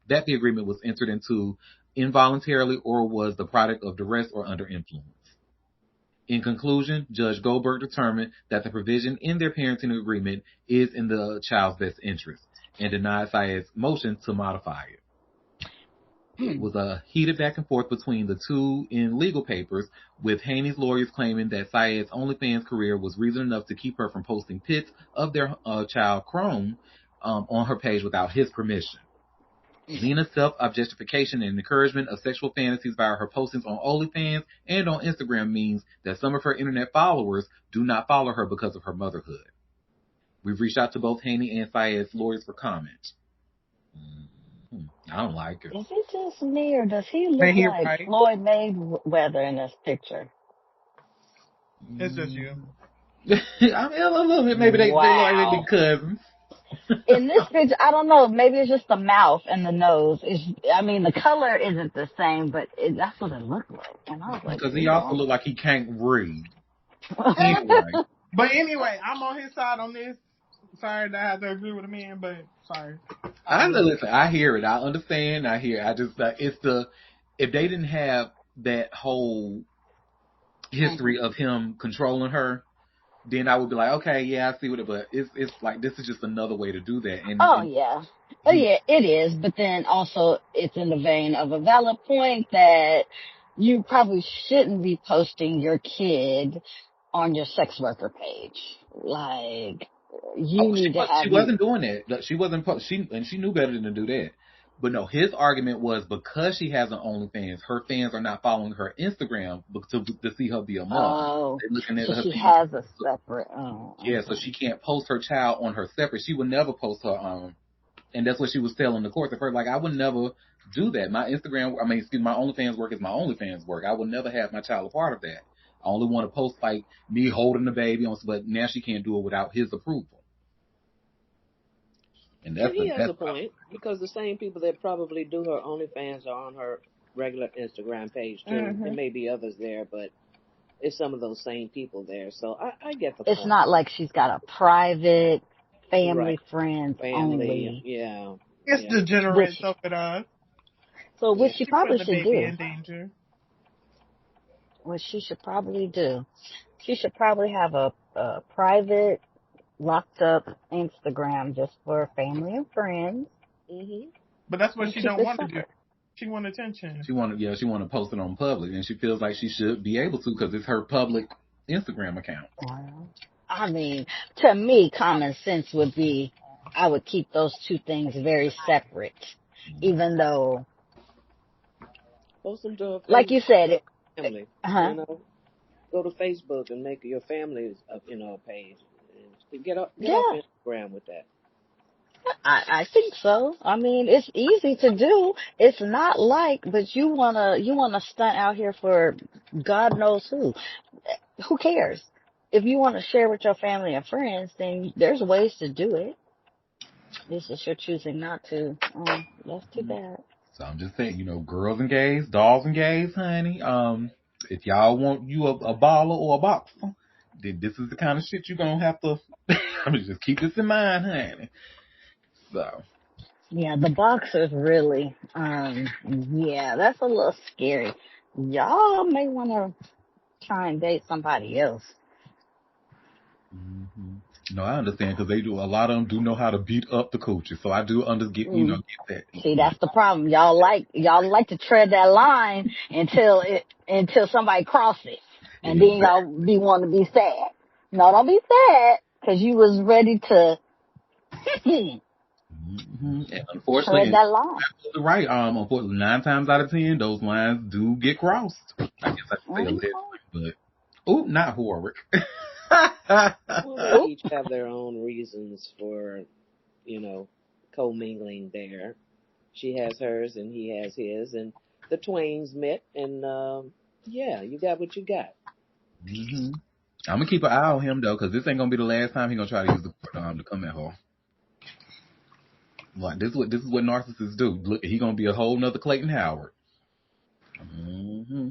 that the agreement was entered into involuntarily or was the product of duress or under influence. In conclusion, Judge Goldberg determined that the provision in their parenting agreement is in the child's best interest and denied Syed's motion to modify it. It was a heated back and forth between the two in legal papers, with Haney's lawyers claiming that Syed's OnlyFans career was reason enough to keep her from posting pics of their child Chrome on her page without his permission. Lena's self-objectification and encouragement of sexual fantasies via her postings on OnlyFans and on Instagram means that some of her internet followers do not follow her because of her motherhood. We've reached out to both Haney and Syed's lawyers for comment. I don't like it. Is it just me, or does he look like right? Floyd Mayweather in this picture? It's just you. I mean, a little bit. Maybe they like they be cousins. In this picture, I don't know. Maybe it's just the mouth and the nose. The color isn't the same, but that's what it looked like. And I was like, because he also looked like he can't read. Anyway. But anyway, I'm on his side on this. Sorry that I have to agree with a man, but sorry. Listen. I hear it. I understand. I hear. It. I just it's the if they didn't have that whole history of him controlling her, then I would be like, okay, yeah, I see what it. But it's like this is just another way to do that, Oh and yeah. Oh he yeah, it is. But then also it's in the vein of a valid point that you probably shouldn't be posting your kid on your sex worker page. Like, you need to she have you. wasn't doing that. Like, she wasn't. She knew better than to do that. But no, his argument was because she has an OnlyFans, her fans are not following her Instagram to see her be a mom. Oh, They're looking at so her she things. has a separate. Oh, Yeah, so okay. she can't post her child on her separate. She would never post her and that's what she was telling the court at first. Like, I would never do that. My Instagram, my OnlyFans work is my OnlyFans work. I would never have my child a part of that. I only want to post like me holding the baby on, but now she can't do it without his approval. And But that's he has that's a what point because the same people that probably do her OnlyFans are on her regular Instagram page too. There Mm-hmm. may be others there, but it's some of those same people there. So I get the It's point. not like she's got a private Right. family friends Family. only, Yeah. It's Yeah. degenerate which of it all. so what Yeah. she She put probably the should baby do. in danger. What she should probably do. She should probably have a private locked up Instagram just for family and friends Mhm. But that's what and she keep don't it want to do. separate. She want attention. she wanted to post it on public, and she feels like she should be able to because it's her public Instagram account. Wow. I mean, to me, common sense would be I would keep those two things very separate, even though, Post them to her like you said, Facebook family. huh? Go to Facebook and make your family's page. And get off Yeah, Instagram with that. I think so. I mean, it's easy to do. It's not like, but you wanna stunt out here for God knows who. Who cares? If you want to share with your family and friends, then there's ways to do it. It's just you're choosing not to. Oh, that's too bad. So I'm just saying, girls and gays, dolls and gays, honey. If y'all want you a baller or a boxer, then this is the kind of shit you're gonna have to. I mean, just keep this in mind, honey. So. Yeah, the boxers really. Yeah, that's a little scary. Y'all may want to try and date somebody else. hmm No, I understand because they do. A lot of them do know how to beat up the coaches, so I do Mm. get See, that. that's the problem. Y'all like to tread that line until somebody cross it, and then Exactly. y'all be want to be sad. No, don't be sad because you was ready to And unfortunately, tread that line. you're right. Unfortunately, 9 times out of 10, those lines do get crossed. I guess I should say Mhm. allegedly, but not Warwick. Well, they Oop. each have their own reasons for, you know, commingling there. She has hers and he has his, and the twains met, and yeah, you got what you got. hmm I'm gonna keep an eye on him though, because this ain't gonna be the last time he gonna try to use the court to come at her. Like this is what narcissists do. Look, he gonna be a whole nother Clayton Howard. hmm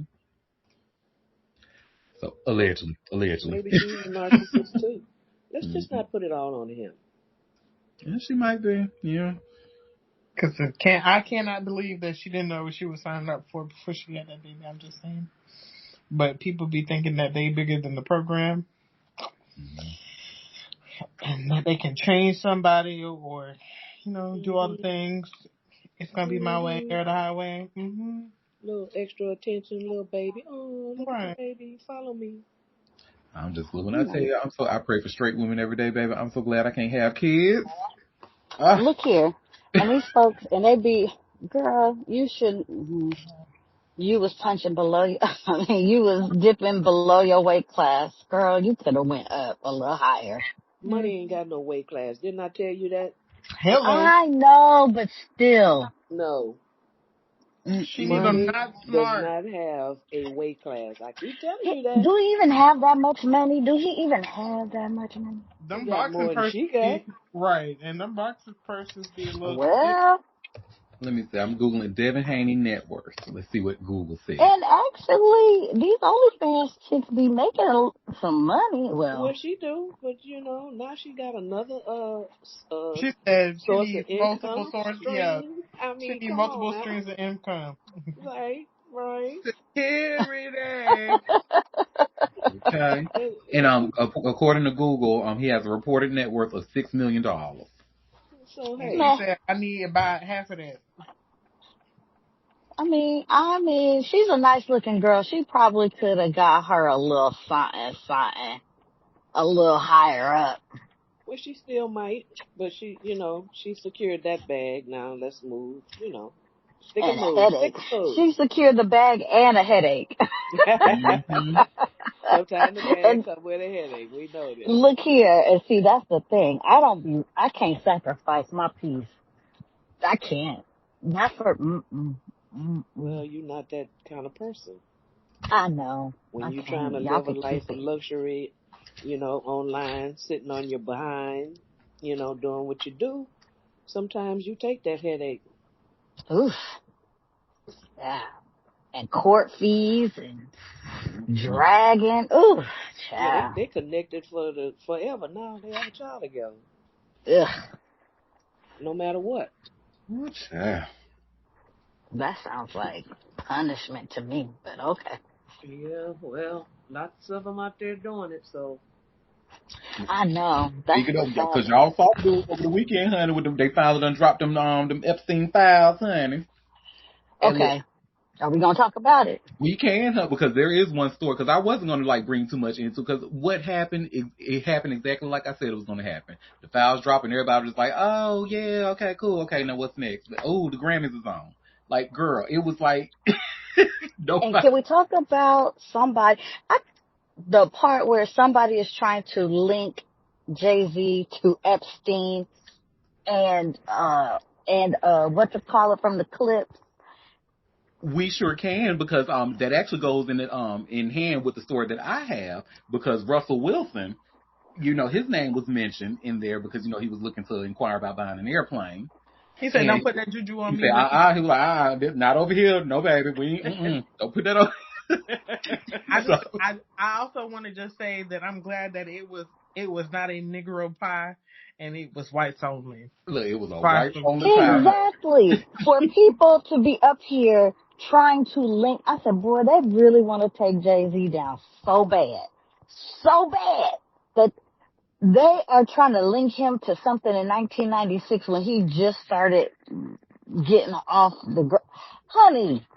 So allegedly. Maybe she's a narcissist too. Let's just not put it all on him. Yeah, she might be. Yeah. Because I cannot believe that she didn't know what she was signing up for before she had that baby. I'm just saying. But people be thinking that they bigger than the program and that they can change somebody or do all the Hmm. things. It's gonna be my way Hmm. or the highway. Hmm. Little extra attention, little baby. Oh, look at the Right. baby. Follow me. I'm just when I tell Hmm. you, I pray for straight women every day, baby. I'm so glad I can't have kids. Ah. Look here, and these folks, and they be, girl, you shouldn't. You was punching below. I mean, you was dipping below your weight class, girl. You could have went up a little higher. Money ain't got no weight class. Didn't I tell you that? Hello. I know, but still. No. She neither Money not does smart. not have a weight class. I keep telling you that. Do he even have that much money? Do he even have that much money? He Them got boxing more than purses she got. be right, and them boxing purses be a little too big. Well, Let me see. I'm Googling Devin Haney net worth. Let's see what Google says. And actually, these OnlyFans chicks be making some money. Well, Well, she do, but now she got another She said she source of needs multiple income sources. Yeah, stream. I she mean, needs come on multiple now. streams of income. Right, right. Security. Okay. And, And and you, according to Google, he has a reported net worth of $6 million. so And she hey, nah. said, I need about half of that. I mean, she's a nice looking girl. She probably could have got her a little something, a little higher up. well, she still might, but she secured that bag. Now let's move. Stick and And a move, stick headache. and move. She secured the bag and a headache. Mm-hmm. Sometimes the bag And come with a headache. We know this. look here, and see, that's the thing. I can't sacrifice my peace. I can't. Not for, mm. Well, you're not that kind of person. I know. When I you're trying to can't. Y'all live a could life keep of it. luxury, online, sitting on your behind, doing what you do, sometimes you take that headache. Oof. Yeah. And court fees and dragging. Oof. Yeah, Child. they connected for the forever now. They have a child together, Ugh. no matter what. What's that? That sounds like punishment to me, but okay. Yeah, well, lots of them out there doing it. So I know. That's Speaking the of, sad because part. y'all saw the news over the weekend, honey, with them, they finally done dropped them Epstein files, honey. And look, Okay. Are we going to talk about it? we can, huh, because there is one story, because I wasn't going to, like, bring too much into, because what happened, it happened exactly like I said it was going to happen. The files dropped, and everybody was like, oh, yeah, okay, cool, okay, now what's next? But, oh, the Grammys is on. Like, girl, it was like, And nobody. can we talk about the part where somebody is trying to link Jay-Z to Epstein and what to call it from the clips? We sure can, because that actually goes in hand with the story that I have, because Russell Wilson, his name was mentioned in there because he was looking to inquire about buying an airplane, He said, and "Don't put that juju on he me, said, Ricky." he was like, not over here, no baby, we don't put that on. So I also want to just say that I'm glad that it was not a Negro pie, and it was whites only. look, it was a Pie white for only pie. Negro. Exactly. For people to be up here trying to link, I said, boy, they really want to take Jay-Z down so bad. So bad that they are trying to link him to something in 1996 when he just started getting off the honey,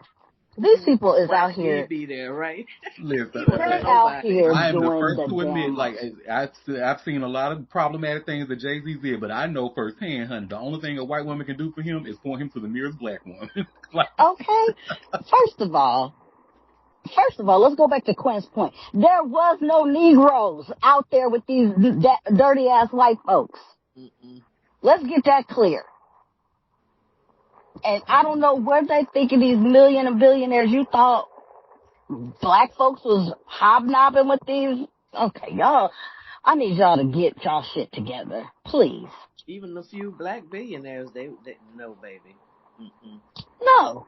these people is Black out me here, be there, right? Listen, He wasn't they out nobody. here I am the doing first the to admit, damn like, most. I've seen a lot of problematic things that Jay-Z did, but I know firsthand, honey, the only thing a white woman can do for him is point him to the nearest black woman. Like, Okay? First of all, let's go back to Quinn's point. There was no Negroes out there with these dirty ass white folks. Mm-mm. Let's get that clear. And I don't know where they thinking these million and billionaires. You thought black folks was hobnobbing with these? Okay, y'all. I need y'all to get y'all shit together, please. Even a few black billionaires, they no baby. Mm-mm. No.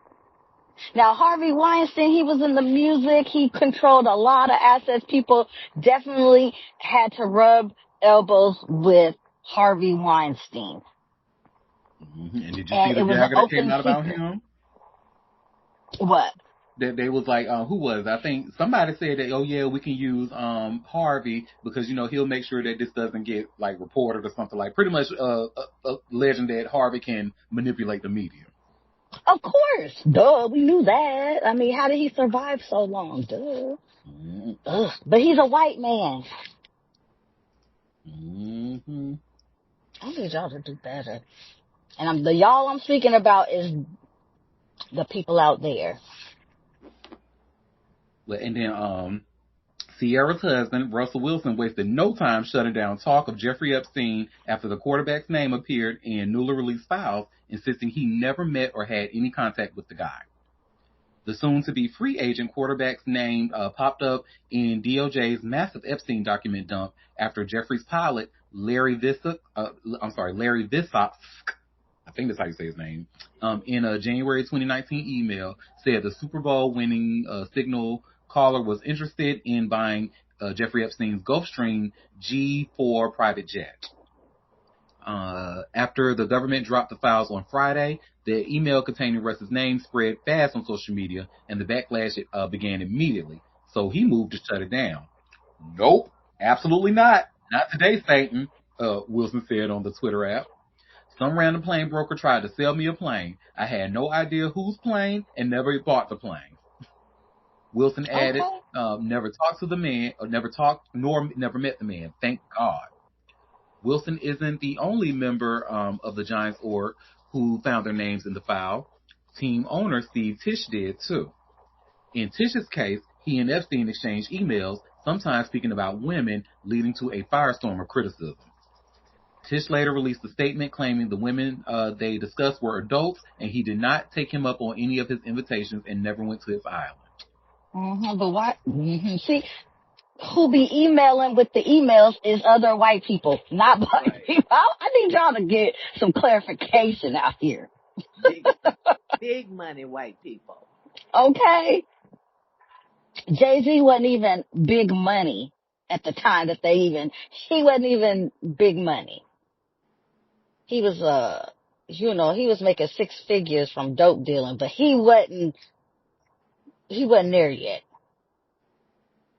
Now, Harvey Weinstein, he was in the music. He controlled a lot of assets. People definitely had to rub elbows with Harvey Weinstein. and did you see And the it was an jagger that came open out about secret. him? What? That they was like, who was it? I think somebody said that, oh yeah, we can use Harvey because he'll make sure that this doesn't get like reported or something, like pretty much a legend that Harvey can manipulate the media. Of course. Duh, we knew that. I mean, how did he survive so long? Duh. Ugh. But he's a white man. Mm-hmm. I need y'all to do better. And the y'all I'm speaking about is the people out there. And then Sierra's husband, Russell Wilson, wasted no time shutting down talk of Jeffrey Epstein after the quarterback's name appeared in newly released files, insisting he never met or had any contact with the guy. The soon-to-be free agent quarterback's name popped up in DOJ's massive Epstein document dump after Jeffrey's pilot, Larry Vissock, I think that's how you say his name, in a January 2019 email, said the Super Bowl winning signal caller was interested in buying Jeffrey Epstein's Gulfstream G4 private jet. After the government dropped the files on Friday, the email containing Russ's name spread fast on social media, and the backlash began immediately. So he moved to shut it down. Nope, absolutely not. Not today, Satan, Wilson said on the Twitter app. Some random plane broker tried to sell me a plane. I had no idea whose plane and never bought the plane. Wilson added, never talked to the man, or never talked, nor never met the man. Thank God. Wilson isn't the only member of the Giants org who found their names in the file. Team owner Steve Tisch did too. In Tisch's case, he and Epstein exchanged emails, sometimes speaking about women, leading to a firestorm of criticism. Tisch later released a statement claiming the women they discussed were adults, and he did not take him up on any of his invitations and never went to his island. But why? See, who be emailing with the emails is other white people, not black people. I need y'all to get some clarification out here. Big money white people. Okay. Jay-Z wasn't even big money at the time that he wasn't even big money. He was, he was making 6 figures from dope dealing, but he wasn't there yet.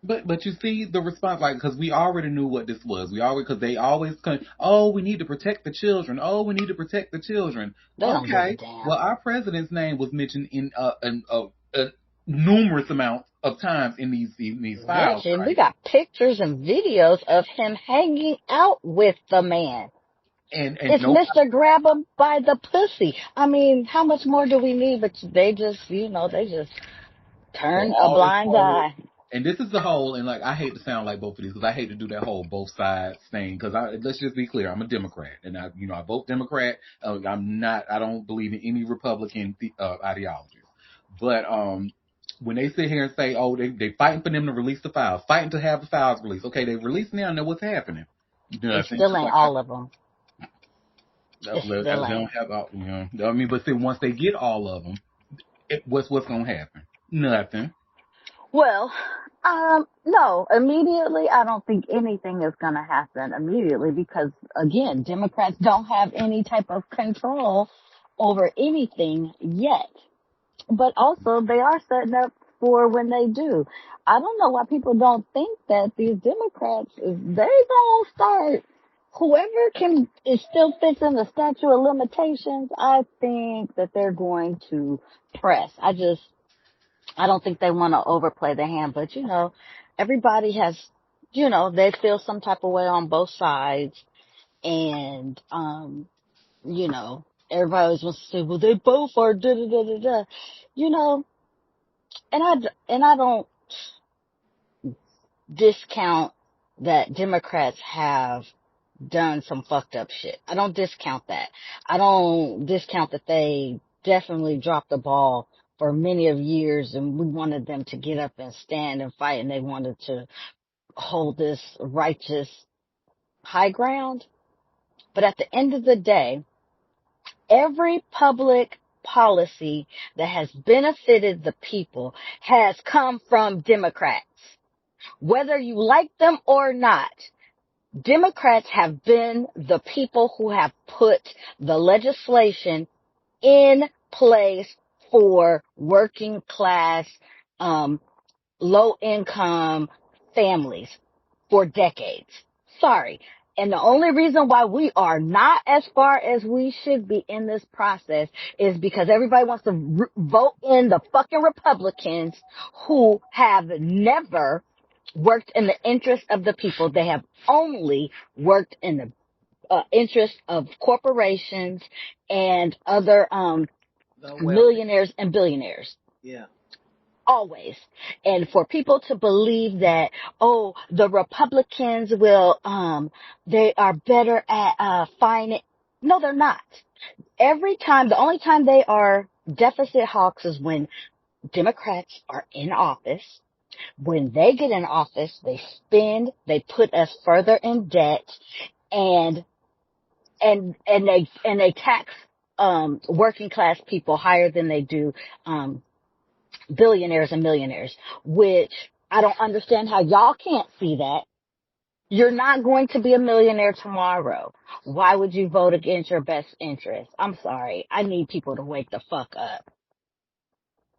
But you see the response, like, because we already knew what this was. Because they always come, oh, we need to protect the children. Oh, we need to protect the children. They don't give a damn. Well, our president's name was mentioned in numerous amounts of times in these files. Yes, and we got pictures and videos of him hanging out with the man. And it's Mr. Grab him by the pussy. I mean, how much more do we need? But they just turn a blind eye. And this is the whole, and like, I hate to sound like both of these because I hate to do that whole both sides thing. Because let's just be clear, I'm a Democrat, and I vote Democrat. I don't believe in any Republican ideologies. But when they sit here and say, oh, they fighting for them to release the files, fighting to have the files released. Okay, they released now, now what's happening? It still ain't all of them. They don't have all, I mean, but then once they get all of them, what's going to happen? Nothing. Well, no, immediately, I don't think anything is going to happen immediately because, again, Democrats don't have any type of control over anything yet. But also, they are setting up for when they do. I don't know why people don't think that these Democrats, they gonna start, whoever it still fits in the statute of limitations, I think that they're going to press. I don't think they want to overplay the hand, but everybody has, they feel some type of way on both sides. And, everybody always wants to say, well, they both are da da da da da, and I don't discount that Democrats have done some fucked up shit. I don't discount that. I don't discount that they definitely dropped the ball for many of years, and we wanted them to get up and stand and fight, and they wanted to hold this righteous high ground. But at the end of the day, every public policy that has benefited the people has come from Democrats. Whether you like them or not, Democrats have been the people who have put the legislation in place for working class, low income families for decades. Sorry. And the only reason why we are not as far as we should be in this process is because everybody wants to vote in the fucking Republicans who have never worked in the interest of the people. They have only worked in the interest of corporations and other millionaires and billionaires. Yeah. Always. And for people to believe that, oh, the Republicans will, they are better at, no, they're not. The only time they are deficit hawks is when Democrats are in office. When they get in office, they spend, they put us further in debt, and they tax working class people higher than they do billionaires and millionaires, which I don't understand how y'all can't see that. You're not going to be a millionaire tomorrow. Why would you vote against your best interest? I'm sorry. I need people to wake the fuck up.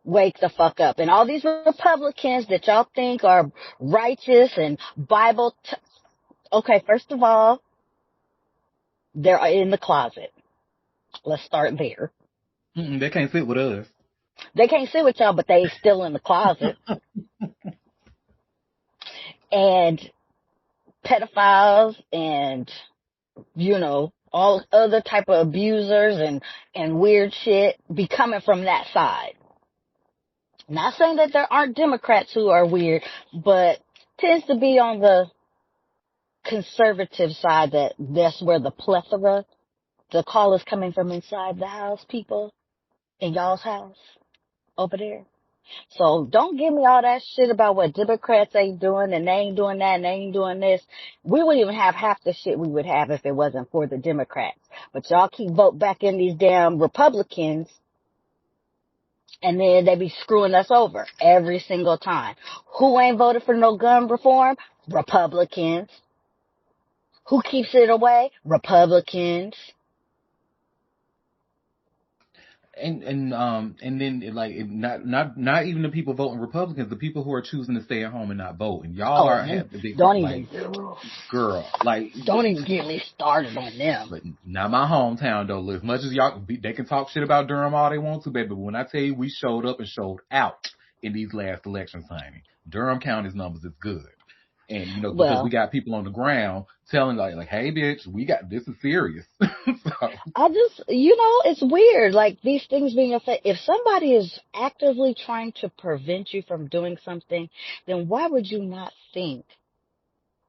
Wake the fuck up. And all these Republicans that y'all think are righteous and okay, first of all, they're in the closet. Let's start there. They can't sit with us. They can't sit with y'all, but they still in the closet. And pedophiles and, all other type of abusers and weird shit be coming from that side. Not saying that there aren't Democrats who are weird, but tends to be on the conservative side that's where the plethora, the call is coming from inside the house, people in y'all's house over there. So don't give me all that shit about what Democrats ain't doing and they ain't doing that and they ain't doing this. We wouldn't even have half the shit we would have if it wasn't for the Democrats. But y'all keep voting back in these damn Republicans and then they be screwing us over every single time. Who ain't voted for no gun reform? Republicans. Who keeps it away? Republicans. And then not even the people voting Republicans, the people who are choosing to stay at home and not vote, and y'all have the big girl, like don't even get me started on them. But not my hometown though. As much as they can talk shit about Durham all they want to, baby. But when I tell you we showed up and showed out in these last elections, honey, Durham County's numbers is good. And, because we got people on the ground telling like, hey, bitch, this is serious. So. It's weird. Like these things being if somebody is actively trying to prevent you from doing something, then why would you not think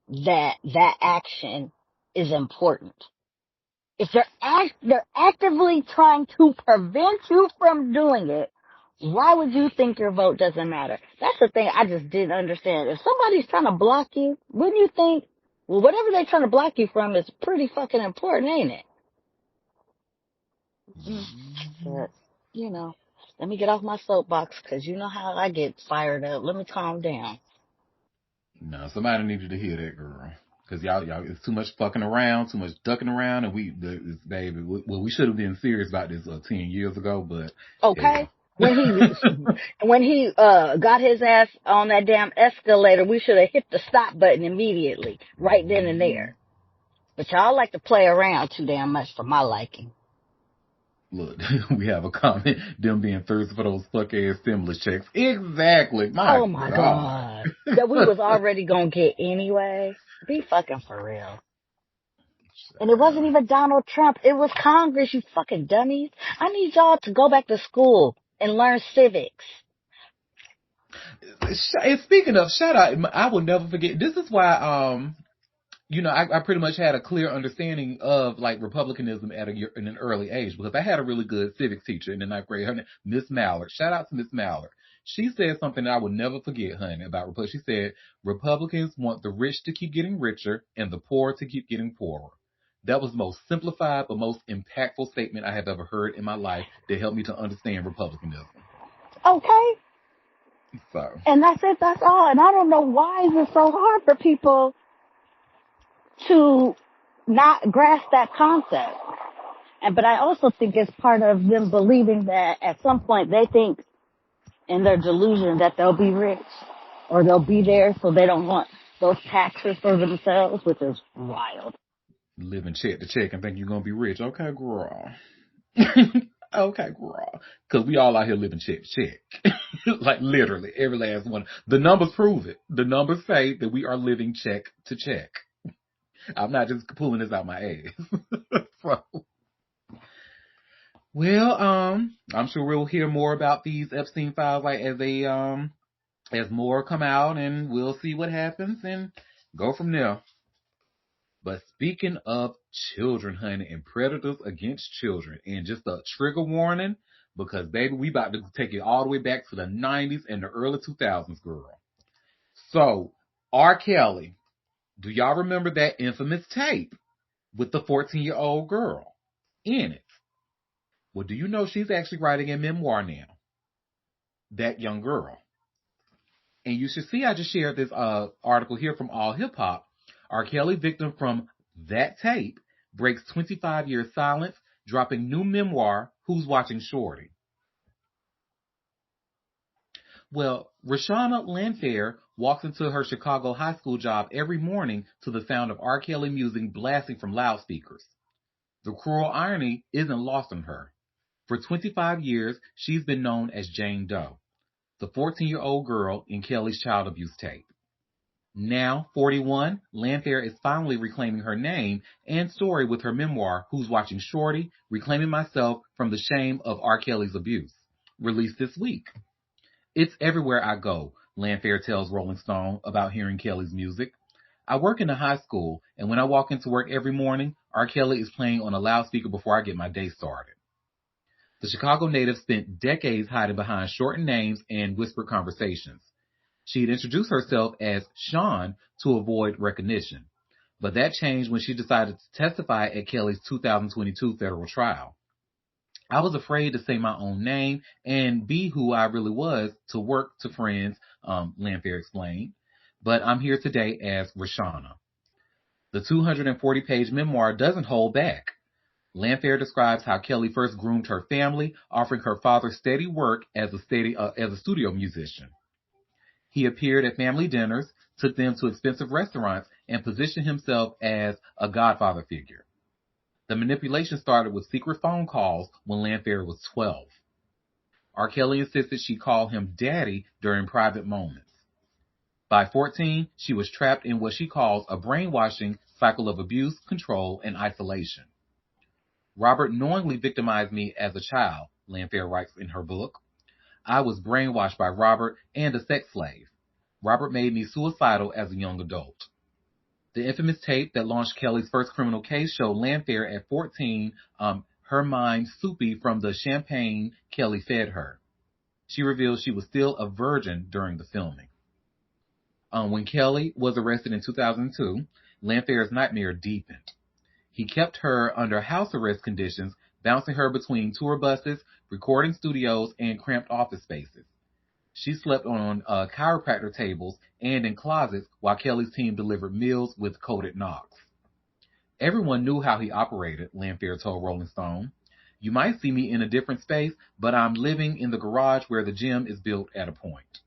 that action is important? If they're actively trying to prevent you from doing it, why would you think your vote doesn't matter? That's the thing I just didn't understand. If somebody's trying to block you, wouldn't you think, well, whatever they're trying to block you from is pretty fucking important, ain't it? But, let me get off my soapbox because you know how I get fired up. Let me calm down. No, somebody needed to hear that, girl. Because y'all, it's too much fucking around, too much ducking around, and baby, we should have been serious about this 10 years ago, but. Okay. When he got his ass on that damn escalator, we should have hit the stop button immediately, right then and there. But y'all like to play around too damn much for my liking. Look, we have a comment, them being thirsty for those fuck-ass stimulus checks. Exactly. Oh my God. That we was already gonna get anyway. Be fucking for real. And it wasn't even Donald Trump. It was Congress, you fucking dummies. I need y'all to go back to school and learn civics. And speaking of, shout out, I will never forget. This is why, I pretty much had a clear understanding of like republicanism in an early age because I had a really good civics teacher in the 9th grade, her name, Miss Mallard. Shout out to Miss Mallard. She said something that I will never forget, honey, about Republicans. She said, Republicans want the rich to keep getting richer and the poor to keep getting poorer. That was the most simplified but most impactful statement I have ever heard in my life that helped me to understand republicanism. Okay. So. And that's it, that's all. And I don't know why it's so hard for people to not grasp that concept. But I also think it's part of them believing that at some point they think in their delusion that they'll be rich or they'll be there so they don't want those taxes for themselves, which is wild. Living check to check and think you're going to be rich. Okay, girl. Okay, girl. Because we all out here living check to check. Like literally, every last one. The numbers prove it. The numbers say that we are living check to check. I'm not just pulling this out my ass. So, well, I'm sure we'll hear more about these Epstein files like as more come out, and we'll see what happens and go from there. But speaking of children, honey, and predators against children, and just a trigger warning, because baby, we about to take it all the way back to the 90s and the early 2000s, girl. So, R. Kelly, do y'all remember that infamous tape with the 14-year-old girl in it? Well, do you know she's actually writing a memoir now? That young girl. And you should see I just shared this article here from All Hip Hop. R. Kelly victim from that tape breaks 25-year silence, dropping new memoir, Who's Watching Shorty? Well, Rashana Landfair walks into her Chicago high school job every morning to the sound of R. Kelly music blasting from loudspeakers. The cruel irony isn't lost on her. For 25 years, she's been known as Jane Doe, the 14-year-old girl in Kelly's child abuse tape. Now 41, Landfair is finally reclaiming her name and story with her memoir, Who's Watching Shorty? Reclaiming Myself from the Shame of R. Kelly's Abuse, released this week. It's everywhere I go, Landfair tells Rolling Stone about hearing Kelly's music. I work in a high school, and when I walk into work every morning, R. Kelly is playing on a loudspeaker before I get my day started. The Chicago native spent decades hiding behind shortened names and whispered conversations. She'd introduced herself as Sean to avoid recognition, but that changed when she decided to testify at Kelly's 2022 federal trial. I was afraid to say my own name and be who I really was to work to friends, Landfair explained. But I'm here today as Rashana. The 240-page memoir doesn't hold back. Landfair describes how Kelly first groomed her family, offering her father steady work as a studio musician. He appeared at family dinners, took them to expensive restaurants, and positioned himself as a godfather figure. The manipulation started with secret phone calls when Landfair was 12. R. Kelly insisted she call him daddy during private moments. By 14, she was trapped in what she calls a brainwashing cycle of abuse, control, and isolation. Robert knowingly victimized me as a child, Landfair writes in her book. I was brainwashed by Robert and a sex slave. Robert made me suicidal as a young adult. The infamous tape that launched Kelly's first criminal case showed Landfair at 14, her mind soupy from the champagne Kelly fed her. She revealed she was still a virgin during the filming. When Kelly was arrested in 2002, Landfair's nightmare deepened. He kept her under house arrest conditions, bouncing her between tour buses, recording studios, and cramped office spaces. She slept on chiropractor tables and in closets while Kelly's team delivered meals with coated knocks. Everyone knew how he operated, Landfair told Rolling Stone. You might see me in a different space, but I'm living in the garage where the gym is built at a point.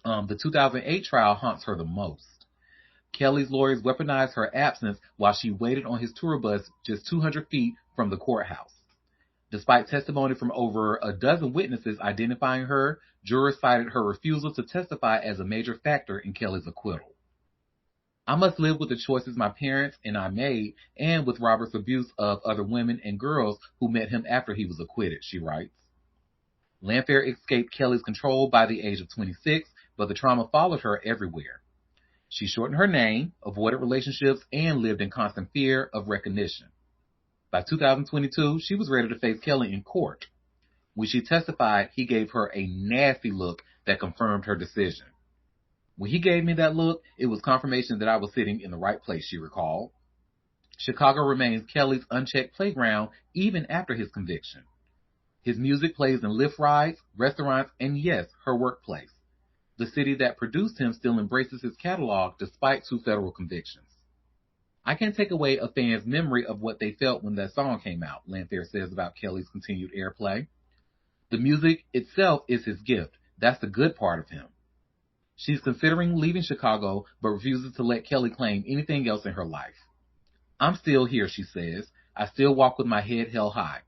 The 2008 trial haunts her the most. Kelly's lawyers weaponized her absence while she waited on his tour bus just 200 feet from the courthouse. Despite testimony from over a dozen witnesses identifying her, jurors cited her refusal to testify as a major factor in Kelly's acquittal. I must live with the choices my parents and I made and with Robert's abuse of other women and girls who met him after he was acquitted, she writes. Landfair escaped Kelly's control by the age of 26, but the trauma followed her everywhere. She shortened her name, avoided relationships, and lived in constant fear of recognition. By 2022, she was ready to face Kelly in court. When she testified, he gave her a nasty look that confirmed her decision. When he gave me that look, it was confirmation that I was sitting in the right place, she recalled. Chicago remains Kelly's unchecked playground even after his conviction. His music plays in Lyft rides, restaurants, and yes, her workplace. The city that produced him still embraces his catalog despite 2 federal convictions. I can't take away a fan's memory of what they felt when that song came out, Landfair says about Kelly's continued airplay. The music itself is his gift. That's the good part of him. She's considering leaving Chicago, but refuses to let Kelly claim anything else in her life. I'm still here, she says. I still walk with my head held high.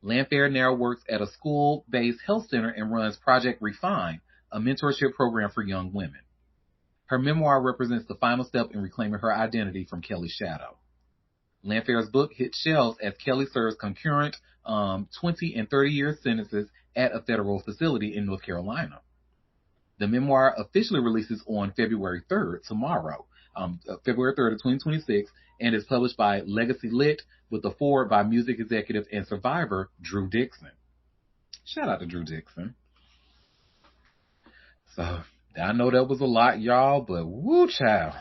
Landfair now works at a school-based health center and runs Project Refine, a mentorship program for young women. Her memoir represents the final step in reclaiming her identity from Kelly's shadow. Landfair's book hit shelves as Kelly serves concurrent 20 and 30-year sentences at a federal facility in North Carolina. The memoir officially releases on February 3rd, tomorrow, February 3rd of 2026, and is published by Legacy Lit with a foreword by music executive and survivor Drew Dixon. Shout out to Drew Dixon. So, I know that was a lot, y'all, but woo, child.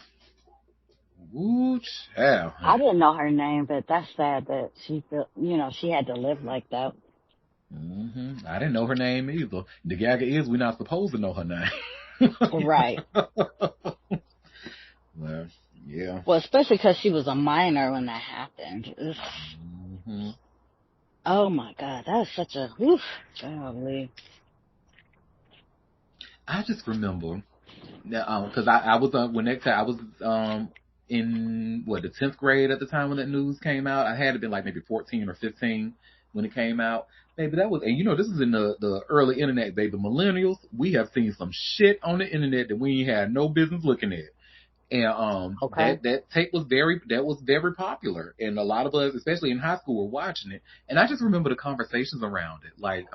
Ooh, child, I honey. didn't know her name, but that's sad that she felt, she had to live like that. I didn't know her name either. The gag is we're not supposed to know her name. Right. Well, yeah. Well, especially because she was a minor when that happened. Ugh. hmm Oh my God, that was such a oof. Golly. I just remember now because I was when that time I was in the 10th grade at the time when that news came out. I had to been like maybe 14 or 15 when it came out. Maybe that was, and this is in the early internet, baby. Millennials, we have seen some shit on the internet that we ain't had no business looking at. And Okay. that tape was very popular, and a lot of us, especially in high school, were watching it. And I just remember the conversations around it, like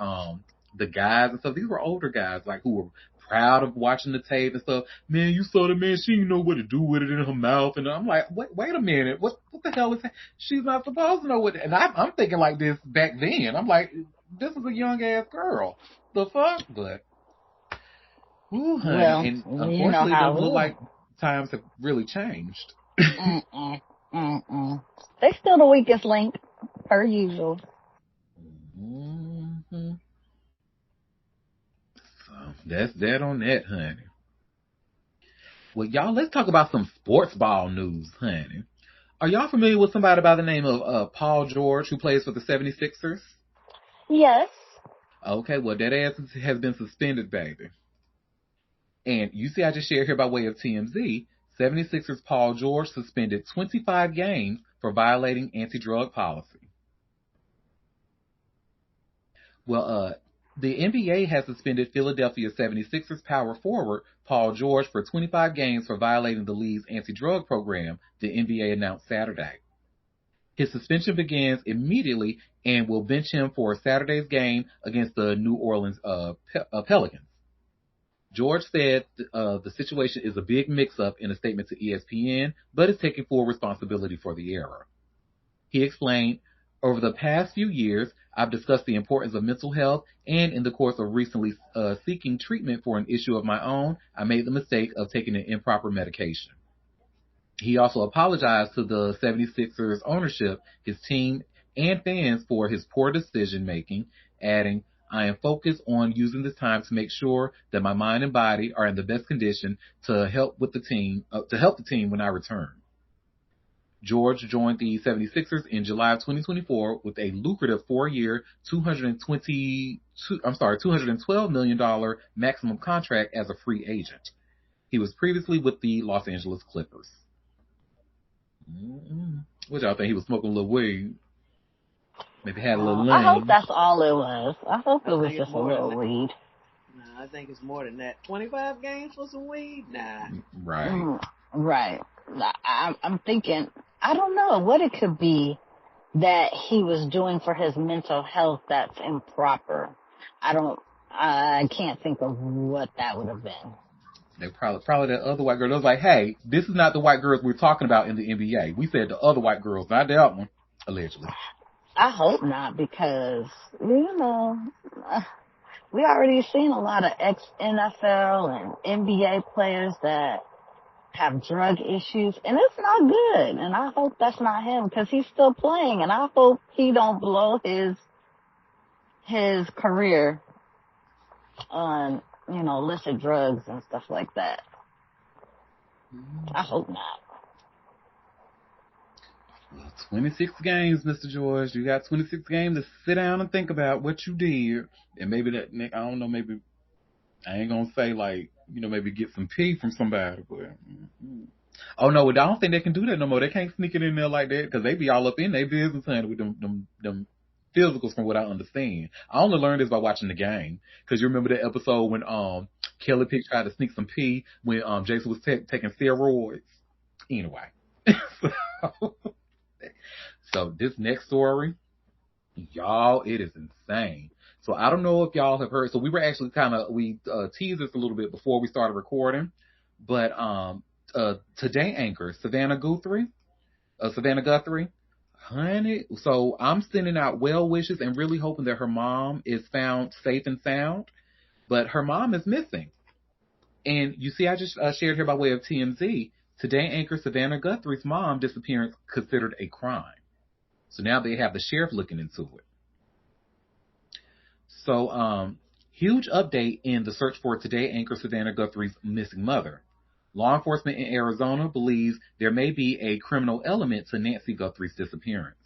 the guys and stuff. These were older guys, like who were proud of watching the tape and stuff. Man, you saw the man. She didn't know what to do with it in her mouth, and I'm like, wait a minute, what the hell is that? She's not supposed to know what. And I'm thinking like this back then. I'm like, this is a young ass girl. The fuck, but. Ooh, honey, Well, and you know unfortunately, it how doesn't it look is. like times have really changed. Mm-mm. Mm-mm. They still the weakest link, per usual. hmm So that's that on that, honey. Well, y'all, let's talk about some sports ball news, honey. Are y'all familiar with somebody by the name of Paul George who plays for the 76ers? Yes. Okay, well, that ass has been suspended, baby. And you see, I just shared here by way of TMZ, 76ers Paul George suspended 25 games for violating anti-drug policy. Well, the NBA has suspended Philadelphia 76ers power forward Paul George for 25 games for violating the league's anti-drug program, the NBA announced Saturday. His suspension begins immediately and will bench him for Saturday's game against the New Orleans Pelicans. George said the situation is a big mix-up in a statement to ESPN, but is taking full responsibility for the error. He explained, over the past few years, I've discussed the importance of mental health, and in the course of recently seeking treatment for an issue of my own, I made the mistake of taking an improper medication. He also apologized to the 76ers ownership, his team, and fans for his poor decision making, adding, I am focused on using this time to make sure that my mind and body are in the best condition to help the team when I return. George joined the 76ers in July of 2024 with a lucrative 4-year, $212 million maximum contract as a free agent. He was previously with the Los Angeles Clippers. What y'all think? He was smoking a little weed? Maybe had a little I hope lane. that's all it was. I hope I it was think it's just a more than little that. weed. No, I think it's more than that. 25 games for some weed? Nah. Right. Mm, right. I'm thinking, I don't know what it could be that he was doing for his mental health that's improper. I can't think of what that would have been. They probably that other white girl. They was like, hey, this is not the white girls we're talking about in the NBA. We said the other white girls, not that one, allegedly. I hope not, because, uh, we already seen a lot of ex-NFL and NBA players that have drug issues, and it's not good. And I hope that's not him, because he's still playing, and I hope he don't blow his career on, illicit drugs and stuff like that. I hope not. Well, 26 games, Mr. George. You got 26 games to sit down and think about what you did. And maybe that, I don't know, maybe, I ain't going to say like, maybe get some pee from somebody, but. Oh no, I don't think they can do that no more. They can't sneak it in there like that because they be all up in their business, honey, with them physicals from what I understand. I only learned this by watching the game because you remember the episode when Kelly Pick tried to sneak some pee when Jason was taking steroids. Anyway, so, so this next story, y'all, it is insane. So I don't know if y'all have heard. So we were actually we teased this a little bit before we started recording, but Today anchor Savannah Guthrie, honey. So I'm sending out well wishes and really hoping that her mom is found safe and sound. But her mom is missing. And you see, I just shared here by way of TMZ. Today anchor Savannah Guthrie's mom disappearance considered a crime. So now they have the sheriff looking into it. So, huge update in the search for Today anchor Savannah Guthrie's missing mother. Law enforcement in Arizona believes there may be a criminal element to Nancy Guthrie's disappearance.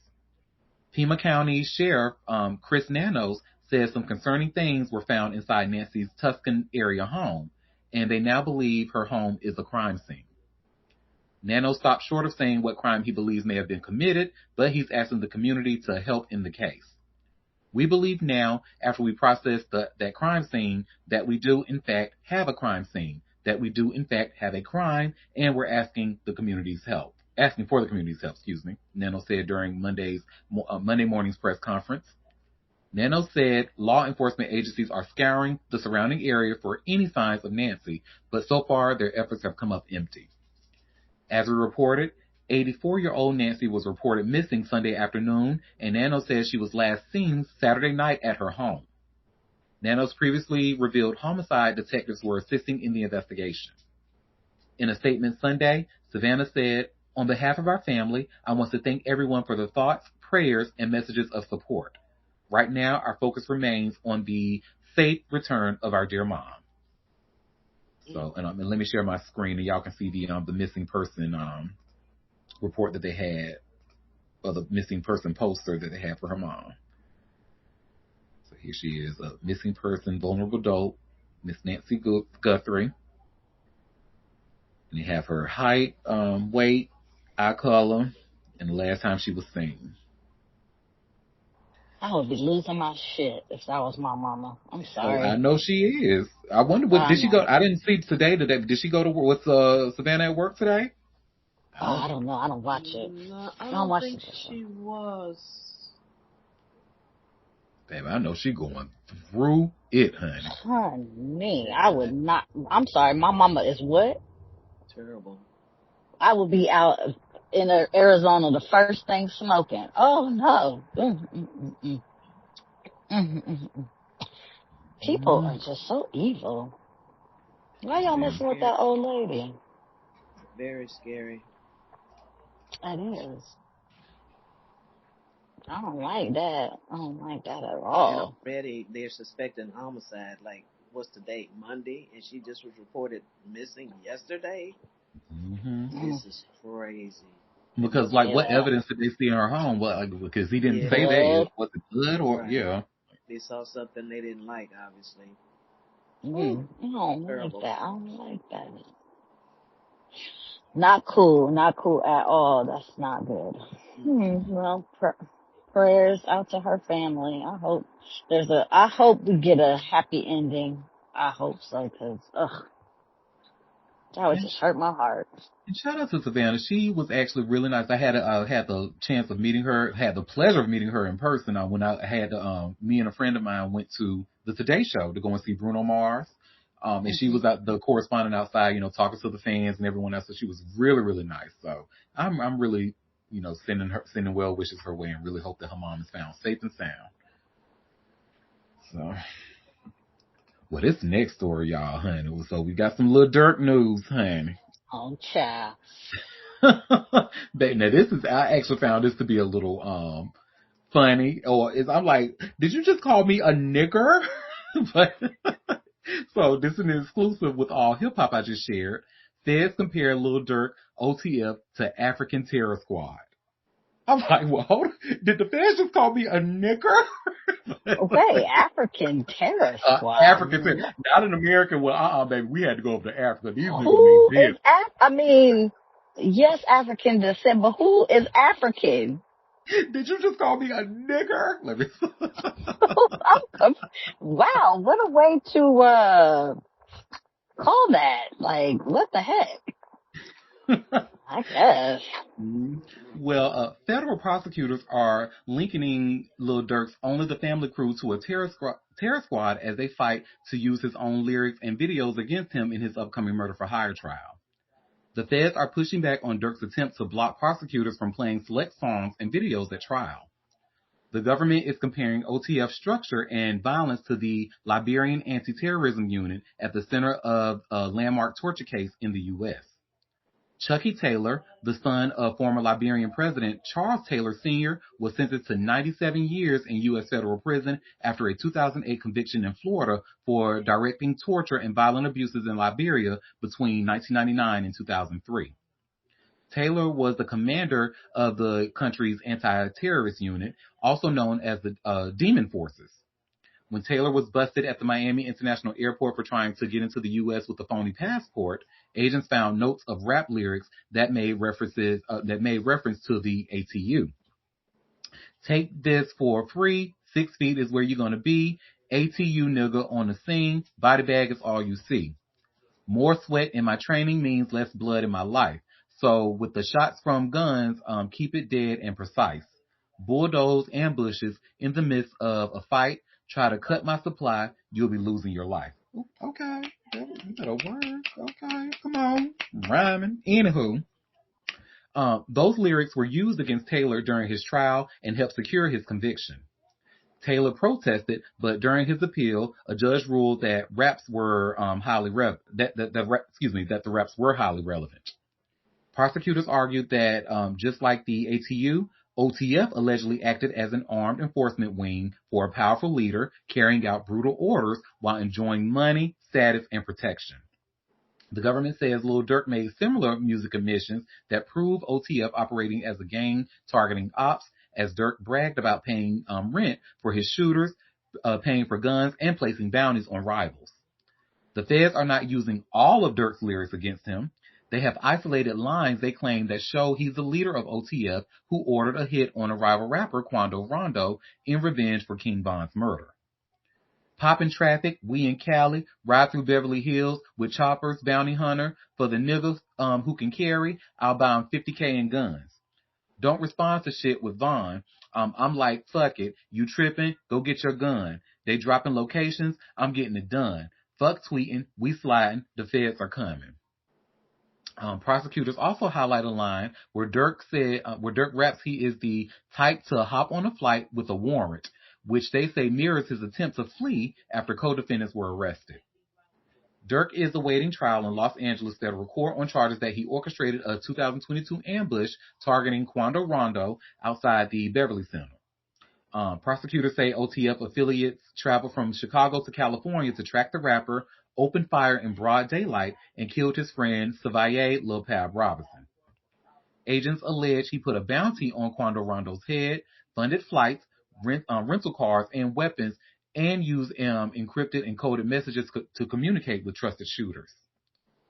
Pima County Sheriff Chris Nanos says some concerning things were found inside Nancy's Tuscan area home, and they now believe her home is a crime scene. Nanos stopped short of saying what crime he believes may have been committed, but he's asking the community to help in the case. We believe now, after we process that crime scene, that we do in fact have a crime scene, that we do in fact have a crime, and we're asking for the community's help, Nano said during Monday morning's press conference. Nano said law enforcement agencies are scouring the surrounding area for any signs of Nancy, but so far their efforts have come up empty. As we reported, 84-year-old Nancy was reported missing Sunday afternoon, and Nano says she was last seen Saturday night at her home. Nanos previously revealed homicide detectives were assisting in the investigation. In a statement Sunday, Savannah said, "On behalf of our family, I want to thank everyone for their thoughts, prayers, and messages of support. Right now, our focus remains on the safe return of our dear mom." So, and let me share my screen, and y'all can see the missing person report that they had, or the missing person poster that they had for her mom. So here she is, a missing person, vulnerable adult, Miss Nancy Guthrie. And they have her height, weight, eye color, and the last time she was seen. I would be losing my shit if that was my mama. I'm sorry. Oh, I know she is. I wonder did she go? I didn't see today. Did she go to work with Savannah at work today? I don't know. I don't watch it. No, I don't think she was. Baby, I know she going through it, honey. Honey, I would not. I'm sorry. My mama is what? Terrible. I would be out in Arizona the first thing smoking. Oh, no. People are just so evil. Why y'all messing with that old lady? Very scary. It is. I don't like that. I don't like that at all. And already they're suspecting homicide. Like, what's the date? Monday? And she just was reported missing yesterday? This is crazy. Because, what evidence did they see in her home? Because he didn't say that. Was it good or, They saw something they didn't like, obviously. I don't like that. I don't like that. Not cool. Not cool at all. That's not good. Well, prayers out to her family. I hope we get a happy ending. I hope so, because, that would just hurt my heart. And shout out to Savannah. She was actually really nice. I had the chance of meeting her, had the pleasure of meeting her in person. When I had me and a friend of mine went to the Today Show to go and see Bruno Mars. And she was the correspondent outside, talking to the fans and everyone else. So she was really, really nice. So I'm really, sending well wishes her way, and really hope that her mom is found safe and sound. So, well, this next story, y'all, honey. So we got some Lil Durk news, honey. Oh, child. Now I actually found this to be a little funny. I'm like, did you just call me a nigger? But so this is an exclusive with All Hip Hop I just shared. Feds compare Lil Durk OTF to African Terror Squad. I'm like, well, hold on. Did the feds just call me a nigger? Okay, African Terror Squad. African Terror. Not an American. Well, baby, we had to go over to Africa. These niggas mean this. Yes, African descent, but who is African? Did you just call me a nigger? Let me. Wow, what a way to call that. Like, what the heck? I guess. Well, federal prosecutors are linking Lil Durk's Only the Family crew to a terror squad as they fight to use his own lyrics and videos against him in his upcoming murder for hire trial. The feds are pushing back on Durk's attempt to block prosecutors from playing select songs and videos at trial. The government is comparing OTF's structure and violence to the Liberian Anti-Terrorism Unit at the center of a landmark torture case in the U.S. Chucky Taylor, the son of former Liberian President Charles Taylor Sr., was sentenced to 97 years in U.S. federal prison after a 2008 conviction in Florida for directing torture and violent abuses in Liberia between 1999 and 2003. Taylor was the commander of the country's anti-terrorist unit, also known as the Demon Forces. When Taylor was busted at the Miami International Airport for trying to get into the U.S. with a phony passport, agents found notes of rap lyrics that made reference to the ATU. Take this for free. 6 feet is where you're gonna be. ATU nigga on the scene. Body bag is all you see. More sweat in my training means less blood in my life. So with the shots from guns, keep it dead and precise. Bulldoze ambushes in the midst of a fight. Try to cut my supply, you'll be losing your life. Okay, you got a word. Okay, come on, rhyming. Anywho, those lyrics were used against Taylor during his trial and helped secure his conviction. Taylor protested, but during his appeal, a judge ruled that raps were that the raps were highly relevant. Prosecutors argued that just like the ATU, OTF allegedly acted as an armed enforcement wing for a powerful leader, carrying out brutal orders while enjoying money, status, and protection. The government says Lil Durk made similar music admissions that prove OTF operating as a gang targeting ops, as Durk bragged about paying rent for his shooters, paying for guns, and placing bounties on rivals. The feds are not using all of Durk's lyrics against him. They have isolated lines they claim that show he's the leader of OTF who ordered a hit on a rival rapper, Quando Rondo, in revenge for King Von's murder. Poppin' traffic, we in Cali, ride through Beverly Hills with choppers, bounty hunter, for the niggas who can carry, I'll buy 'em 50K in guns. Don't respond to shit with Vaughn. I'm like, fuck it, you tripping, go get your gun. They dropping locations, I'm getting it done. Fuck tweeting, we sliding, the feds are coming. Prosecutors also highlight a line where Durk raps he is the type to hop on a flight with a warrant, which they say mirrors his attempt to flee after co-defendants were arrested. Durk is awaiting trial in Los Angeles federal court on charges that he orchestrated a 2022 ambush targeting Quando Rondo outside the Beverly Center. Prosecutors say OTF affiliates traveled from Chicago to California to track the rapper, opened fire in broad daylight, and killed his friend, Savaier Lil Pab Robinson. Agents allege he put a bounty on Quando Rondo's head, funded flights, rental cars, and weapons, and used encrypted and coded messages to communicate with trusted shooters.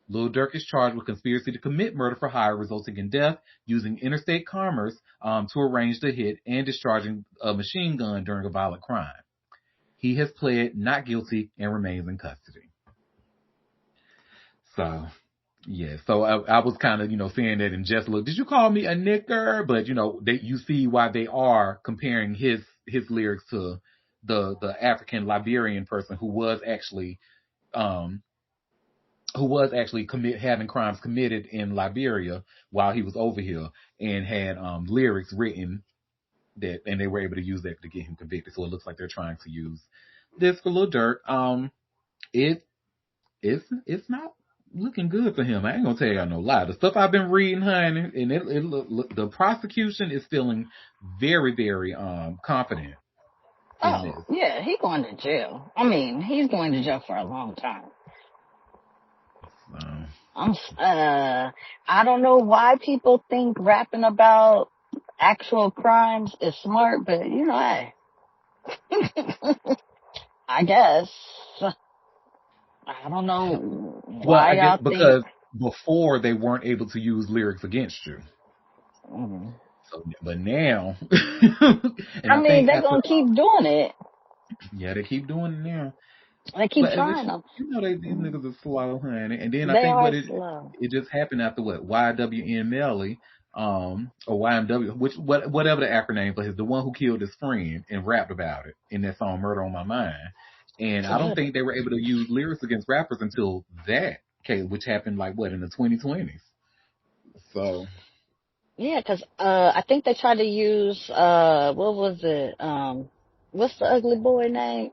Lil Durk is charged with conspiracy to commit murder for hire resulting in death, using interstate commerce to arrange the hit, and discharging a machine gun during a violent crime. He has pled not guilty and remains in custody. So, yeah. So I was kind of, saying that and just look, did you call me a nicker? But, you see why they are comparing his lyrics to the African Liberian person who was actually having crimes committed in Liberia while he was over here and had lyrics written and they were able to use that to get him convicted. So it looks like they're trying to use this for Lil Durk. It's not looking good for him. I ain't gonna tell y'all no lie. The stuff I've been reading, honey, and the prosecution is feeling very, very confident in this. Yeah, he's going to jail. I mean, he's going to jail for a long time. I don't know why people think rapping about actual crimes is smart, but hey. I guess. I don't know why y'all think. Because before they weren't able to use lyrics against you. Mm-hmm. So, but now. I mean, they're going to keep doing it. Yeah, they keep doing it now. They keep trying them. These niggas are slow, honey. And then I think it just happened after YWN or YMW, whatever the acronym for the one who killed his friend and rapped about it in that song Murder on My Mind. And I don't think they were able to use lyrics against rappers until that case, which happened in the 2020s. So. Yeah, because I think they tried to use, what was it? What's the ugly boy name?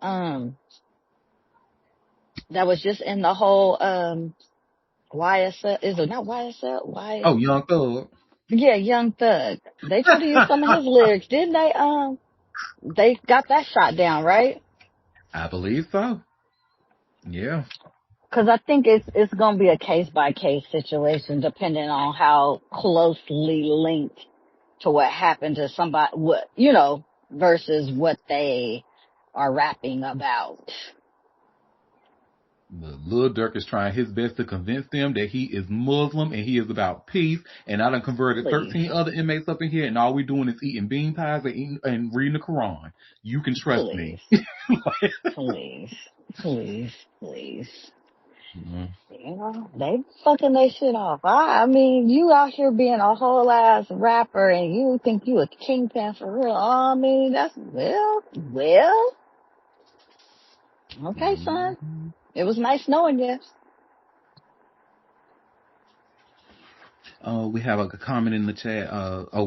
That was just in the whole YSL, is it not YSL? Oh, Young Thug. Yeah, Young Thug. They tried to use some of his lyrics, didn't they? They got that shot down, right? I believe so. Yeah. Because I think it's gonna be a case by case situation, depending on how closely linked to what happened to somebody, what versus what they are rapping about. Lil Durk is trying his best to convince them that he is Muslim and he is about peace. And I done converted Please, 13 other inmates up in here, and all we doing is eating bean pies and reading the Quran. You can trust me. please, please, please, please. Mhm. They fucking their shit off. I mean, you out here being a whole ass rapper and you think you a kingpin for real. I mean, that's, well, okay, son. Mhm. It was nice knowing you. We have a comment in the chat.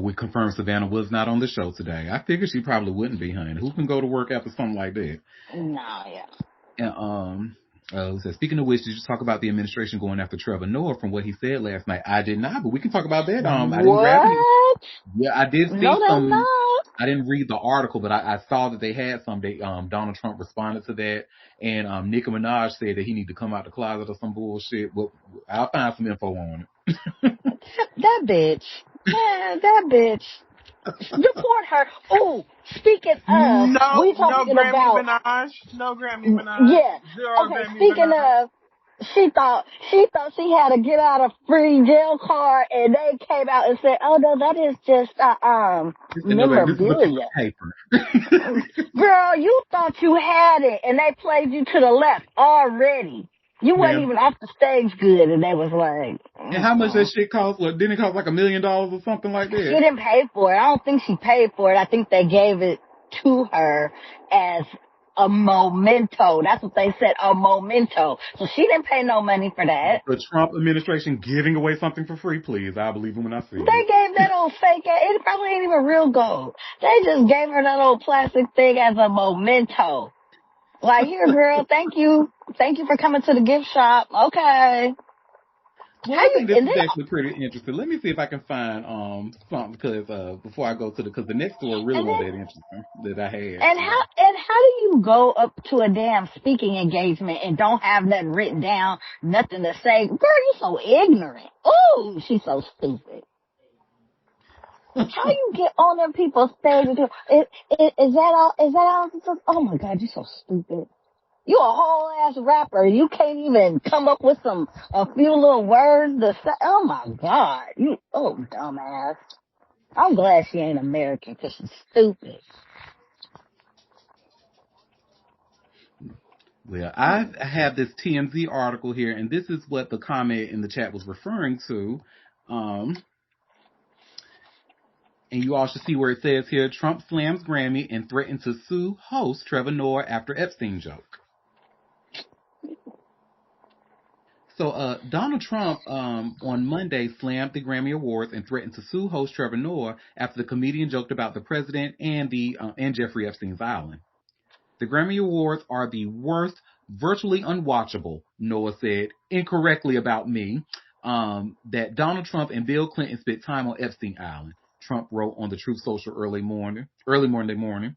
We confirmed Savannah was not on the show today. I figured she probably wouldn't be, honey. Who can go to work after something like that? No, yeah. And it says, speaking of which, did you talk about the administration going after Trevor Noah from what he said last night? I did not, but we can talk about that. I didn't grab any. What? Yeah, I did see No, they're some. not. I didn't read the article, but I saw that they had some. Donald Trump responded to that, and Nicki Minaj said that he need to come out the closet or some bullshit. But I'll find some info on it. That bitch. Man, that bitch. Deport her. Oh, speaking of, No, we no talking Grammy about, Minaj. No Grammy Minaj. yeah. Zero Okay, Grammy speaking Minaj. of, she thought she had a get out of free jail card, and they came out and said, "Oh no, that is just This is no, baby, this is a piece memorabilia." of paper. Girl, you thought you had it, and they played you to the left already. You wasn't Man, even off the stage good, and they was like, and how much that shit cost? What, didn't it cost like $1 million or something like she that? didn't pay for it. I don't think she paid for it. I think they gave it to her as a memento. That's what they said, a memento. So she didn't pay no money for that. The Trump administration giving away something for free, please. I believe it when I see They it. gave that old fake, it probably ain't even real gold. They just gave her that old plastic thing as a memento. Like, here, girl, thank you. Thank you for coming to the gift shop. Okay. Well, How I you, think this and is then, actually pretty interesting. Let me see if I can find something because before I go to because the next story really and wasn't then, that interesting that I had. and how do you go up to a damn speaking engagement and don't have nothing written down, nothing to say? Girl, you so ignorant. Ooh, she's so stupid. How you get on them people's stage and do, is that all, oh my God, you're so stupid. You a whole ass rapper. You can't even come up with a few little words to say. Oh my God. Dumbass. I'm glad she ain't American because she's stupid. Well, I have this TMZ article here, and this is what the comment in the chat was referring to. And you all should see where it says here, Trump slams Grammy and threatened to sue host Trevor Noah after Epstein joke. So Donald Trump on Monday slammed the Grammy Awards and threatened to sue host Trevor Noah after the comedian joked about the president and Jeffrey Epstein's island. The Grammy Awards are the worst, virtually unwatchable, Noah said incorrectly about me, that Donald Trump and Bill Clinton spent time on Epstein Island. Trump wrote on the Truth Social early Monday morning.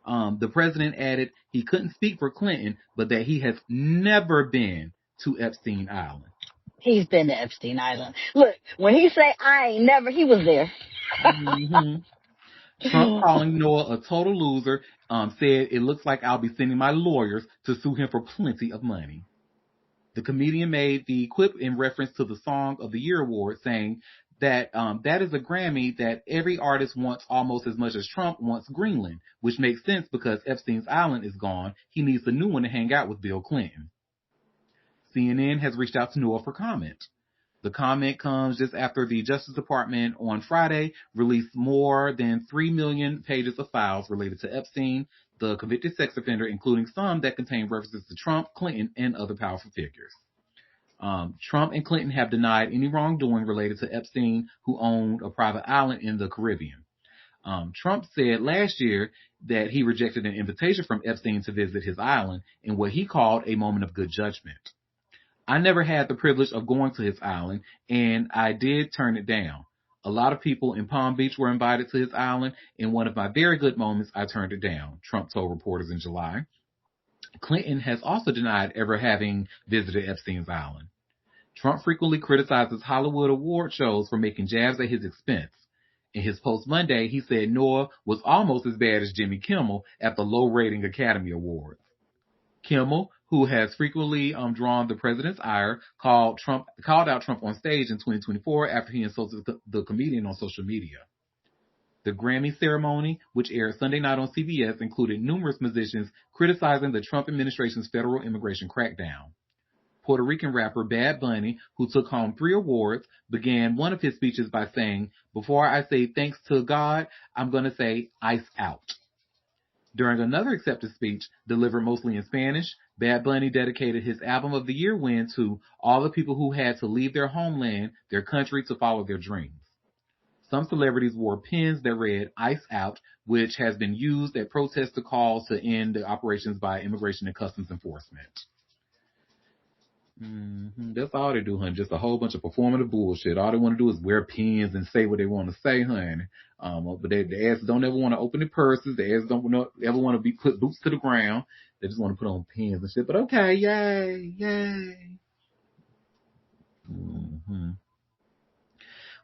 The president added he couldn't speak for Clinton, but that he has never been to Epstein Island. He's been to Epstein Island. Look, when he say I ain't never, he was there. Mm-hmm. Trump calling Noah a total loser, said it looks like I'll be sending my lawyers to sue him for plenty of money. The comedian made the quip in reference to the Song of the Year award, saying that that is a Grammy that every artist wants almost as much as Trump wants Greenland, which makes sense because Epstein's Island is gone. He needs a new one to hang out with Bill Clinton. CNN has reached out to Noah for comment. The comment comes just after the Justice Department on Friday released more than 3 million pages of files related to Epstein, the convicted sex offender, including some that contain references to Trump, Clinton, and other powerful figures. Trump and Clinton have denied any wrongdoing related to Epstein, who owned a private island in the Caribbean. Trump said last year that he rejected an invitation from Epstein to visit his island in what he called a moment of good judgment. I never had the privilege of going to his island, and I did turn it down. A lot of people in Palm Beach were invited to his island. In one of my very good moments, I turned it down, Trump told reporters in July. Clinton has also denied ever having visited Epstein's island. Trump frequently criticizes Hollywood award shows for making jabs at his expense. In his post Monday, he said Noah was almost as bad as Jimmy Kimmel at the low-rating Academy Awards. Kimmel, who has frequently drawn the president's ire, called out Trump on stage in 2024 after he insulted the comedian on social media. The Grammy ceremony, which aired Sunday night on CBS, included numerous musicians criticizing the Trump administration's federal immigration crackdown. Puerto Rican rapper Bad Bunny, who took home 3 awards, began one of his speeches by saying, "Before I say thanks to God, I'm going to say ice out." During another accepted speech, delivered mostly in Spanish, Bad Bunny dedicated his Album of the Year win to all the people who had to leave their homeland, their country, to follow their dreams. Some celebrities wore pins that read "Ice Out," which has been used at protest calls to end the operations by Immigration and Customs Enforcement. That's all they do, honey. Just a whole bunch of performative bullshit. All they want to do is wear pins and say what they want to say, honey. But the asses don't ever want to open their purses. The asses don't ever want to be put boots to the ground. They just want to put on pins and shit. But okay, yay, yay.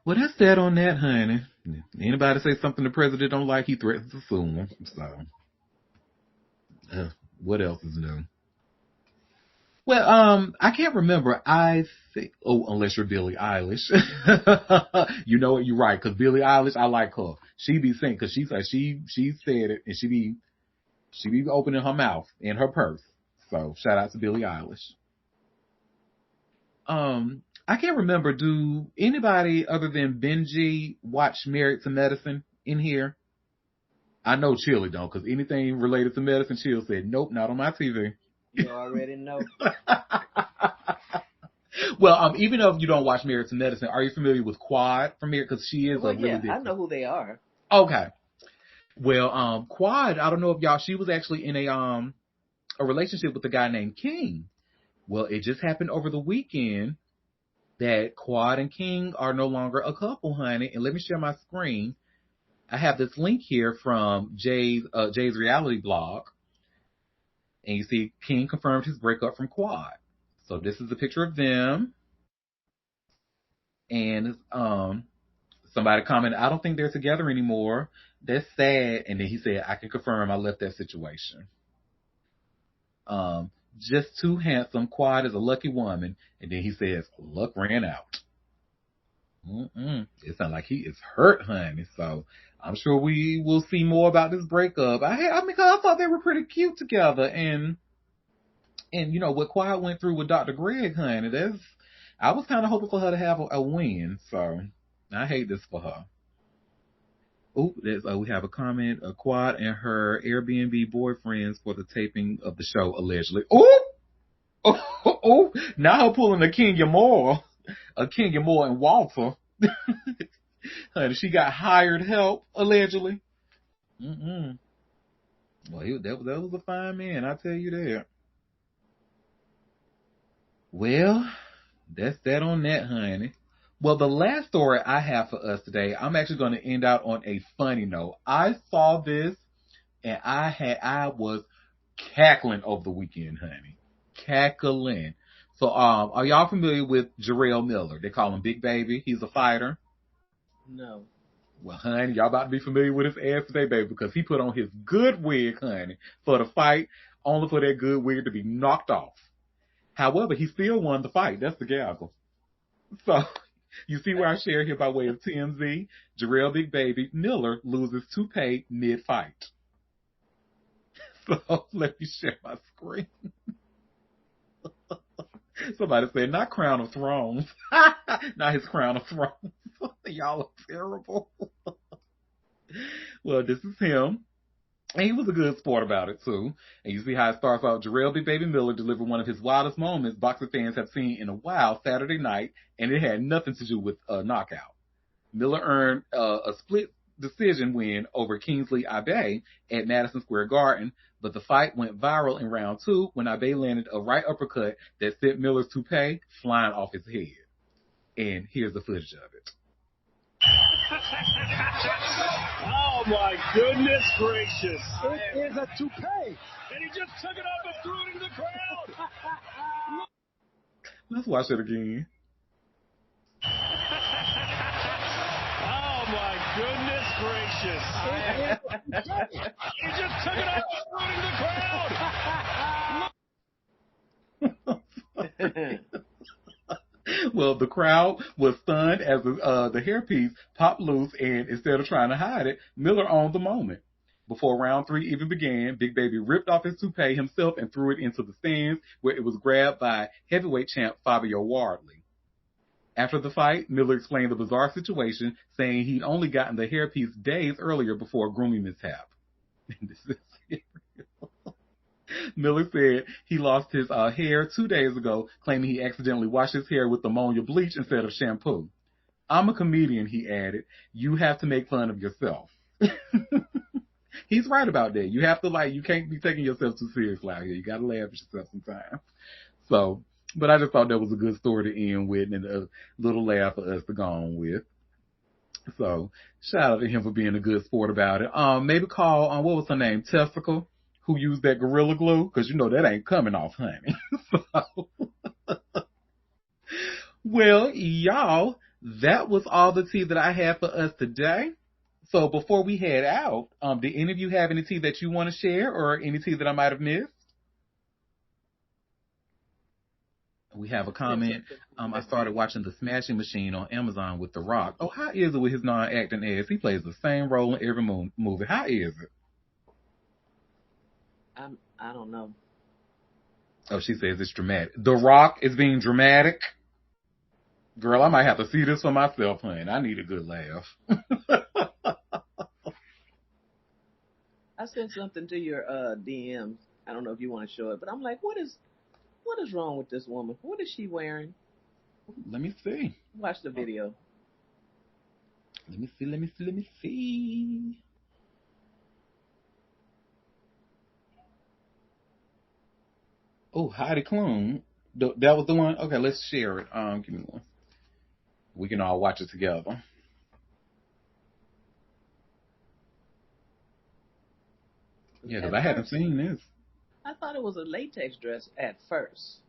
Well, that's that on that, honey. Anybody say something the president don't like, he threatens to sue him. So, what else is new? Well, I can't remember. I think, unless you're Billie Eilish. You know what? You're right. Cause Billie Eilish, I like her. She be saying, cause she's like, she said it and she be opening her mouth and her purse. So shout out to Billie Eilish. I can't remember. Do anybody other than Benji watch Married to Medicine in here? I know Chili don't, cause anything related to medicine, Chill said, nope, not on my TV. You already know. Well, even though you don't watch Married to Medicine, are you familiar with Quad from here? Because she is a really big. I know who they are. Okay. Well, Quad, I don't know if y'all. She was actually in a relationship with a guy named King. Well, it just happened over the weekend that Quad and King are no longer a couple, honey. And let me share my screen. I have this link here from Jay's reality blog. And you see King confirmed his breakup from Quad. So this is a picture of them. And somebody commented, I don't think they're together anymore. That's sad. And then he said, I can confirm I left that situation. Just too handsome. Quad is a lucky woman. And then he says, luck ran out. It sounds like he is hurt, honey. So I'm sure we will see more about this breakup. I thought they were pretty cute together, and you know what Quiet went through with Dr. Greg, honey. I was kind of hoping for her to have a win. So I hate this for her. We have a comment. Quad and her Airbnb boyfriends for the taping of the show, allegedly. Now her pulling a Kenya Moore and Walter. Honey, she got hired help, allegedly. Well, that was a fine man, I tell you that. Well, that's that on that, honey. Well, the last story I have for us today, I'm actually going to end out on a funny note. I saw this and I was cackling over the weekend, honey. Cackling. So, are y'all familiar with Jarrell Miller? They call him Big Baby. He's a fighter. No. Well, honey, y'all about to be familiar with his ass today, baby, because he put on his good wig, honey, for the fight, only for that good wig to be knocked off. However, he still won the fight. That's the gaggle. So, you see where I share here by way of TMZ? Jarrell Big Baby Miller loses toupee mid-fight. So, let me share my screen. Somebody said, not Crown of Thrones. Not his Crown of Thrones. Y'all are terrible. Well, this is him. And he was a good sport about it, too. And you see how it starts out. Jarrell Big Baby Miller delivered one of his wildest moments boxing fans have seen in a while Saturday night, and it had nothing to do with a knockout. Miller earned a split decision win over Kingsley Abe at Madison Square Garden, but the fight went viral in round 2 when Abe landed a right uppercut that sent Miller's toupee flying off his head. And here's the footage of it. Oh my goodness gracious. It is a toupee. And he just took it up and threw it into the crowd. Let's watch it again. Oh my goodness gracious. He just took it up and threw it into the crowd. Well, the crowd was stunned as the hairpiece popped loose, and instead of trying to hide it, Miller owned the moment. Before round 3 even began, Big Baby ripped off his toupee himself and threw it into the stands, where it was grabbed by heavyweight champ Fabio Wardley. After the fight, Miller explained the bizarre situation, saying he'd only gotten the hairpiece days earlier before a grooming mishap. This is Miller said he lost his hair 2 days ago, claiming he accidentally washed his hair with ammonia bleach instead of shampoo. I'm a comedian, he added. You have to make fun of yourself. He's right about that. You have to, you can't be taking yourself too seriously out here. You got to laugh at yourself sometimes. So, but I just thought that was a good story to end with and a little laugh for us to go on with. So, shout out to him for being a good sport about it. Maybe call, what was her name? Testicle, who used that Gorilla Glue, because you know that ain't coming off, honey. So, well, y'all, that was all the tea that I had for us today. So before we head out, did any of you have any tea that you want to share or any tea that I might have missed? We have a comment. I started watching The Smashing Machine on Amazon with The Rock. Oh, how is it with his non-acting ass? He plays the same role in every movie. How is it? I don't know. Oh, she says it's dramatic. The Rock is being dramatic. Girl, I might have to see this for myself, honey. I need a good laugh. I sent something to your DMs. I don't know if you want to show it, but I'm like, what is wrong with this woman? What is she wearing? Let me see. Watch the video. Let me see. Oh, Heidi Klum. That was the one? Okay, let's share it. Give me one. We can all watch it together. Yeah, because I haven't seen this. I thought it was a latex dress at first.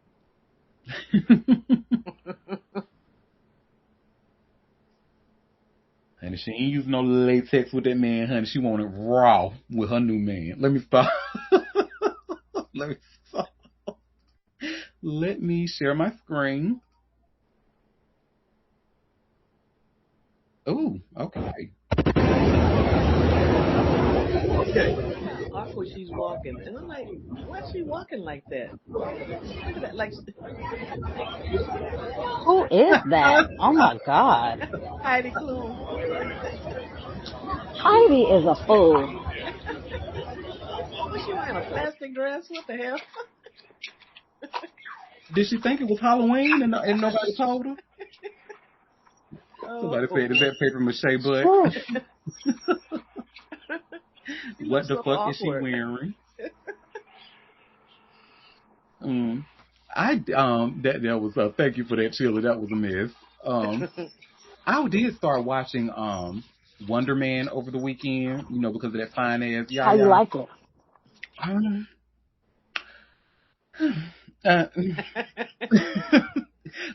Honey, she ain't using no latex with that man, honey. She wanted raw with her new man. Let me stop. Let me share my screen. Oh, okay. Awkward she's walking. And I'm like, why is she walking like that? Look at that. Like, Who is that? Oh my God. Heidi Klum. Heidi is a fool. Was she wearing a plastic dress? What the hell? Did she think it was Halloween and nobody told her? Somebody said, is that paper mache butt? What the fuck is she wearing? That was thank you for that, Chili. That was a mess. I did start watching Wonder Man over the weekend, because of that fine ass. How you like it?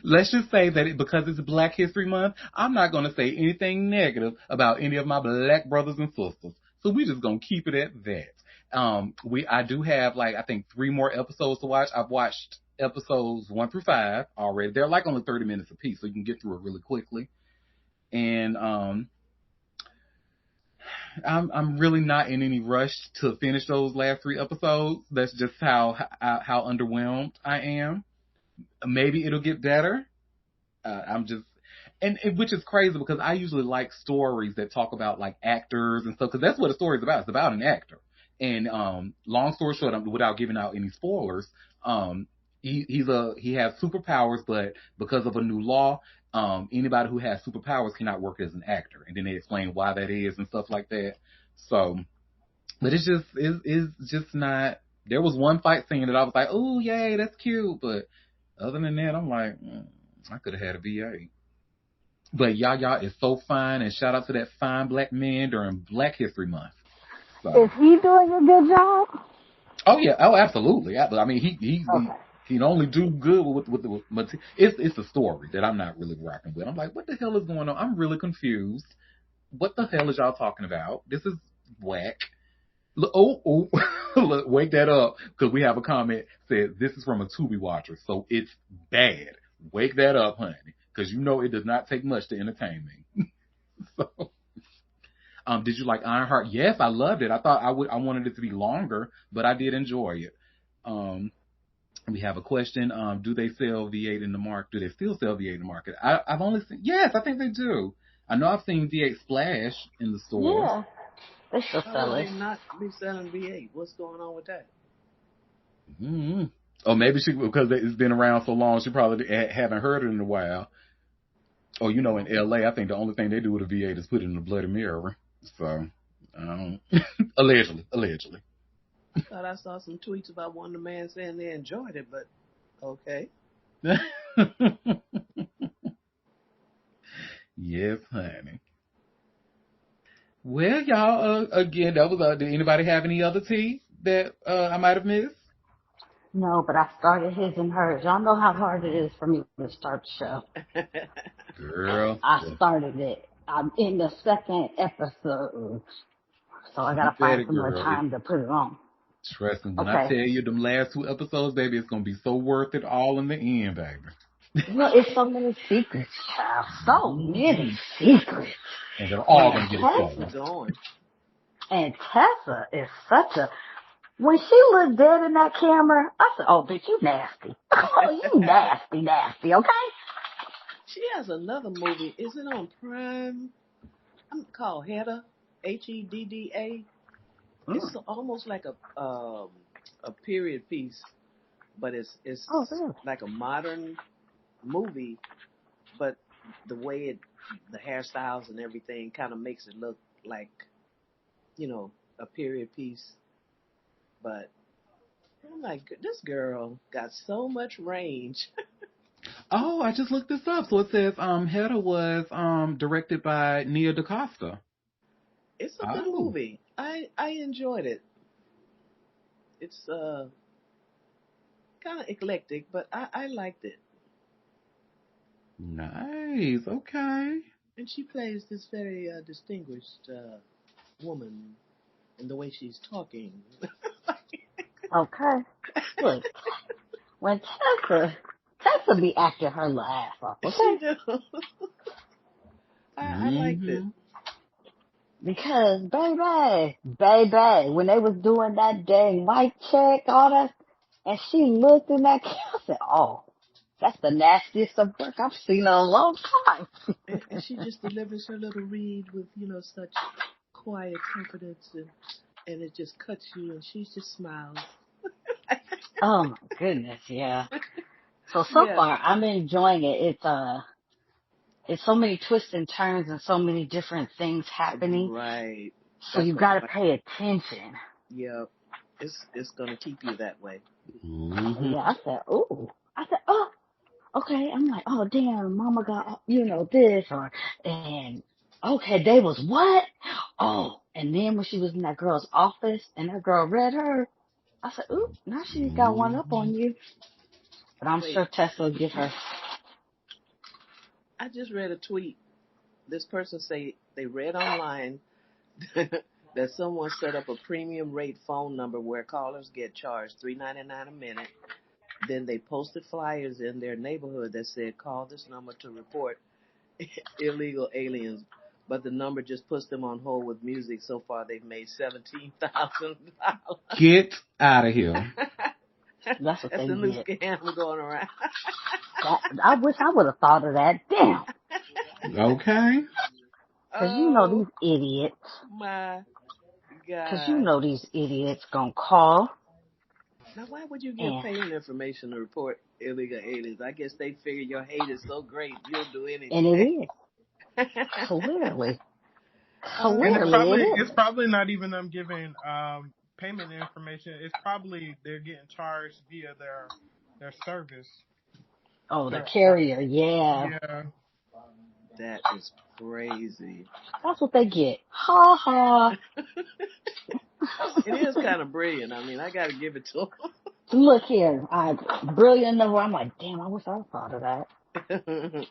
Let's just say that because it's Black History Month, I'm not going to say anything negative about any of my black brothers and sisters. So we're just going to keep it at that. I do have I think 3 more episodes to watch. I've watched episodes 1 through 5 already. They're only 30 minutes apiece, so you can get through it really quickly. And I'm really not in any rush to finish those last 3 episodes. That's just how underwhelmed I am. Maybe it'll get better. Which is crazy because I usually like stories that talk about actors and stuff, because that's what a story is about. It's about an actor. And long story short, without giving out any spoilers, he has superpowers, but because of a new law, Anybody who has superpowers cannot work as an actor, and then they explain why that is and stuff like that. So, but it's just not. There was one fight scene that I was like, oh yay, that's cute, but other than that, I'm like, I could have had a VA. But Yaya is so fine, and shout out to that fine black man during Black History Month. So, Is he doing a good job? oh yeah, oh absolutely. I mean, Okay. he can only do good with the material. It's a story that I'm not really rocking with. I'm like, what the hell is going on? I'm really confused. What the hell is y'all talking about? This is whack. Look, wake that up, because we have a comment said this is from a Tubi watcher, so it's bad. Wake that up, honey, because you know it does not take much to entertain me. So, did you like Ironheart? Yes, I loved it. I thought I wanted it to be longer, but I did enjoy it. Um, we have a question. Do they sell V8 in the market? Do they still sell V8 in the market? I've only seen, yes, I think they do. I know I've seen V8 Splash in the stores. Yeah, they still How sell would it. they not be selling V8? What's going on with that? Mm-hmm. Or maybe because it's been around so long, she probably haven't heard it in a while. Or, in LA, I think the only thing they do with a V8 is put it in a bloody mirror. So, allegedly. I thought I saw some tweets about one of the men saying they enjoyed it, but okay. Yes, honey. Well, y'all, again, that was, did anybody have any other tea that I might have missed? No, but I started his and hers. Y'all know how hard it is for me to start the show. Girl, I started it. I'm in the second episode, so I you gotta said find it, some more girl. time to put it on. Trust me, when I Okay. tell you them last two episodes, baby, it's going to be so worth it all in the end, baby. Well, it's so many secrets, child. So many secrets. And they're all And going to get Keep exposed. it going. Tessa is such a. When she looked dead in that camera, I said, "Oh, bitch, you nasty. Oh, you nasty, okay?" She has another movie. Is it on Prime? I'm called Hedda, Hedda. It's Mm. almost like a period piece, but it's Oh, really? like a modern movie, but the way the hairstyles and everything kind of makes it look like a period piece. But I'm like, this girl got so much range. Oh, I just looked this up. So it says Hedda was directed by Nia DaCosta. It's a good Oh, movie. I enjoyed it. It's kind of eclectic, but I liked it. nice. Okay. And she plays this very distinguished woman in the way she's talking. Okay. Look, when Tessa be acting her laugh off, She okay? do. I liked it. Mm-hmm. Because baby, when they was doing that dang mic check, all that, and she looked in that camera, I said, "Oh, that's the nastiest of work I've seen in a long time." And she just delivers her little read with such quiet confidence, and it just cuts you, and she just smiles. Oh my goodness, yeah. So Yeah, far, I'm enjoying it. It's so many twists and turns and so many different things happening. right. So That's you what I gotta like. pay attention. Yeah, it's gonna keep you that way. Mm-hmm. Yeah, I said, "Ooh." I said, "Oh, okay." I'm like, "Oh, damn, mama got, this," and okay, they was what? Oh, and then when she was in that girl's office and that girl read her, I said, "Ooh, now she's got one up Mm-hmm. on you." But I'm Wait, sure Tessa will give her. I just read a tweet. This person say they read online that someone set up a premium rate phone number where callers get charged $3.99 a minute. Then they posted flyers in their neighborhood that said, "Call this number to report illegal aliens." But the number just puts them on hold with music. So far, they've made $17,000. Get out of here. That's what That's they a new get. scam going around. I wish I would have thought of that. Damn. Okay. Cause Oh these idiots. my Cause God. these idiots gonna call. Now, why would you give And payment information to report illegal aliens? I guess they figure your hate is so great, you'll do and it anything. is clearly, And Oh, clearly it it's is. probably not even them giving payment information. It's probably they're getting charged via their service. Oh, the Their carrier, yeah, yeah. that is crazy. that's what they get. Ha ha. It is kind of brilliant. I mean, I got to give it to Look here, I brilliant enough. I'm like, damn, I wish I thought of that. them.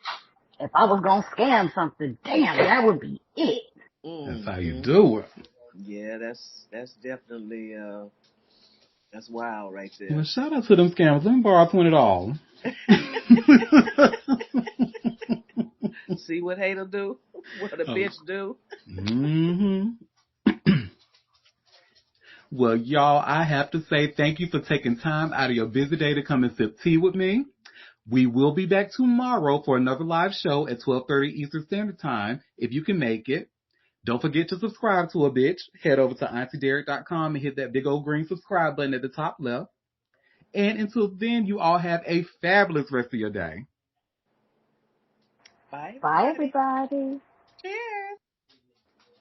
If I was gonna scam something, damn, that would be it. That's how you hmm do it. Yeah, that's definitely that's wild right Well, there. shout out to them scammers. Let me borrow $20. See what hate'll do? What a Oh. bitch do? hmm Well, y'all, I have to say thank you for taking time out of your busy day to come and sip tea with me. We will be back tomorrow for another live show at 12:30 Eastern Standard Time, if you can make it. Don't forget to subscribe to a bitch. Head over to auntiederik.com and hit that big old green subscribe button at the top left. And until then, you all have a fabulous rest of your day. Bye, Bye, everybody. everybody. Cheers.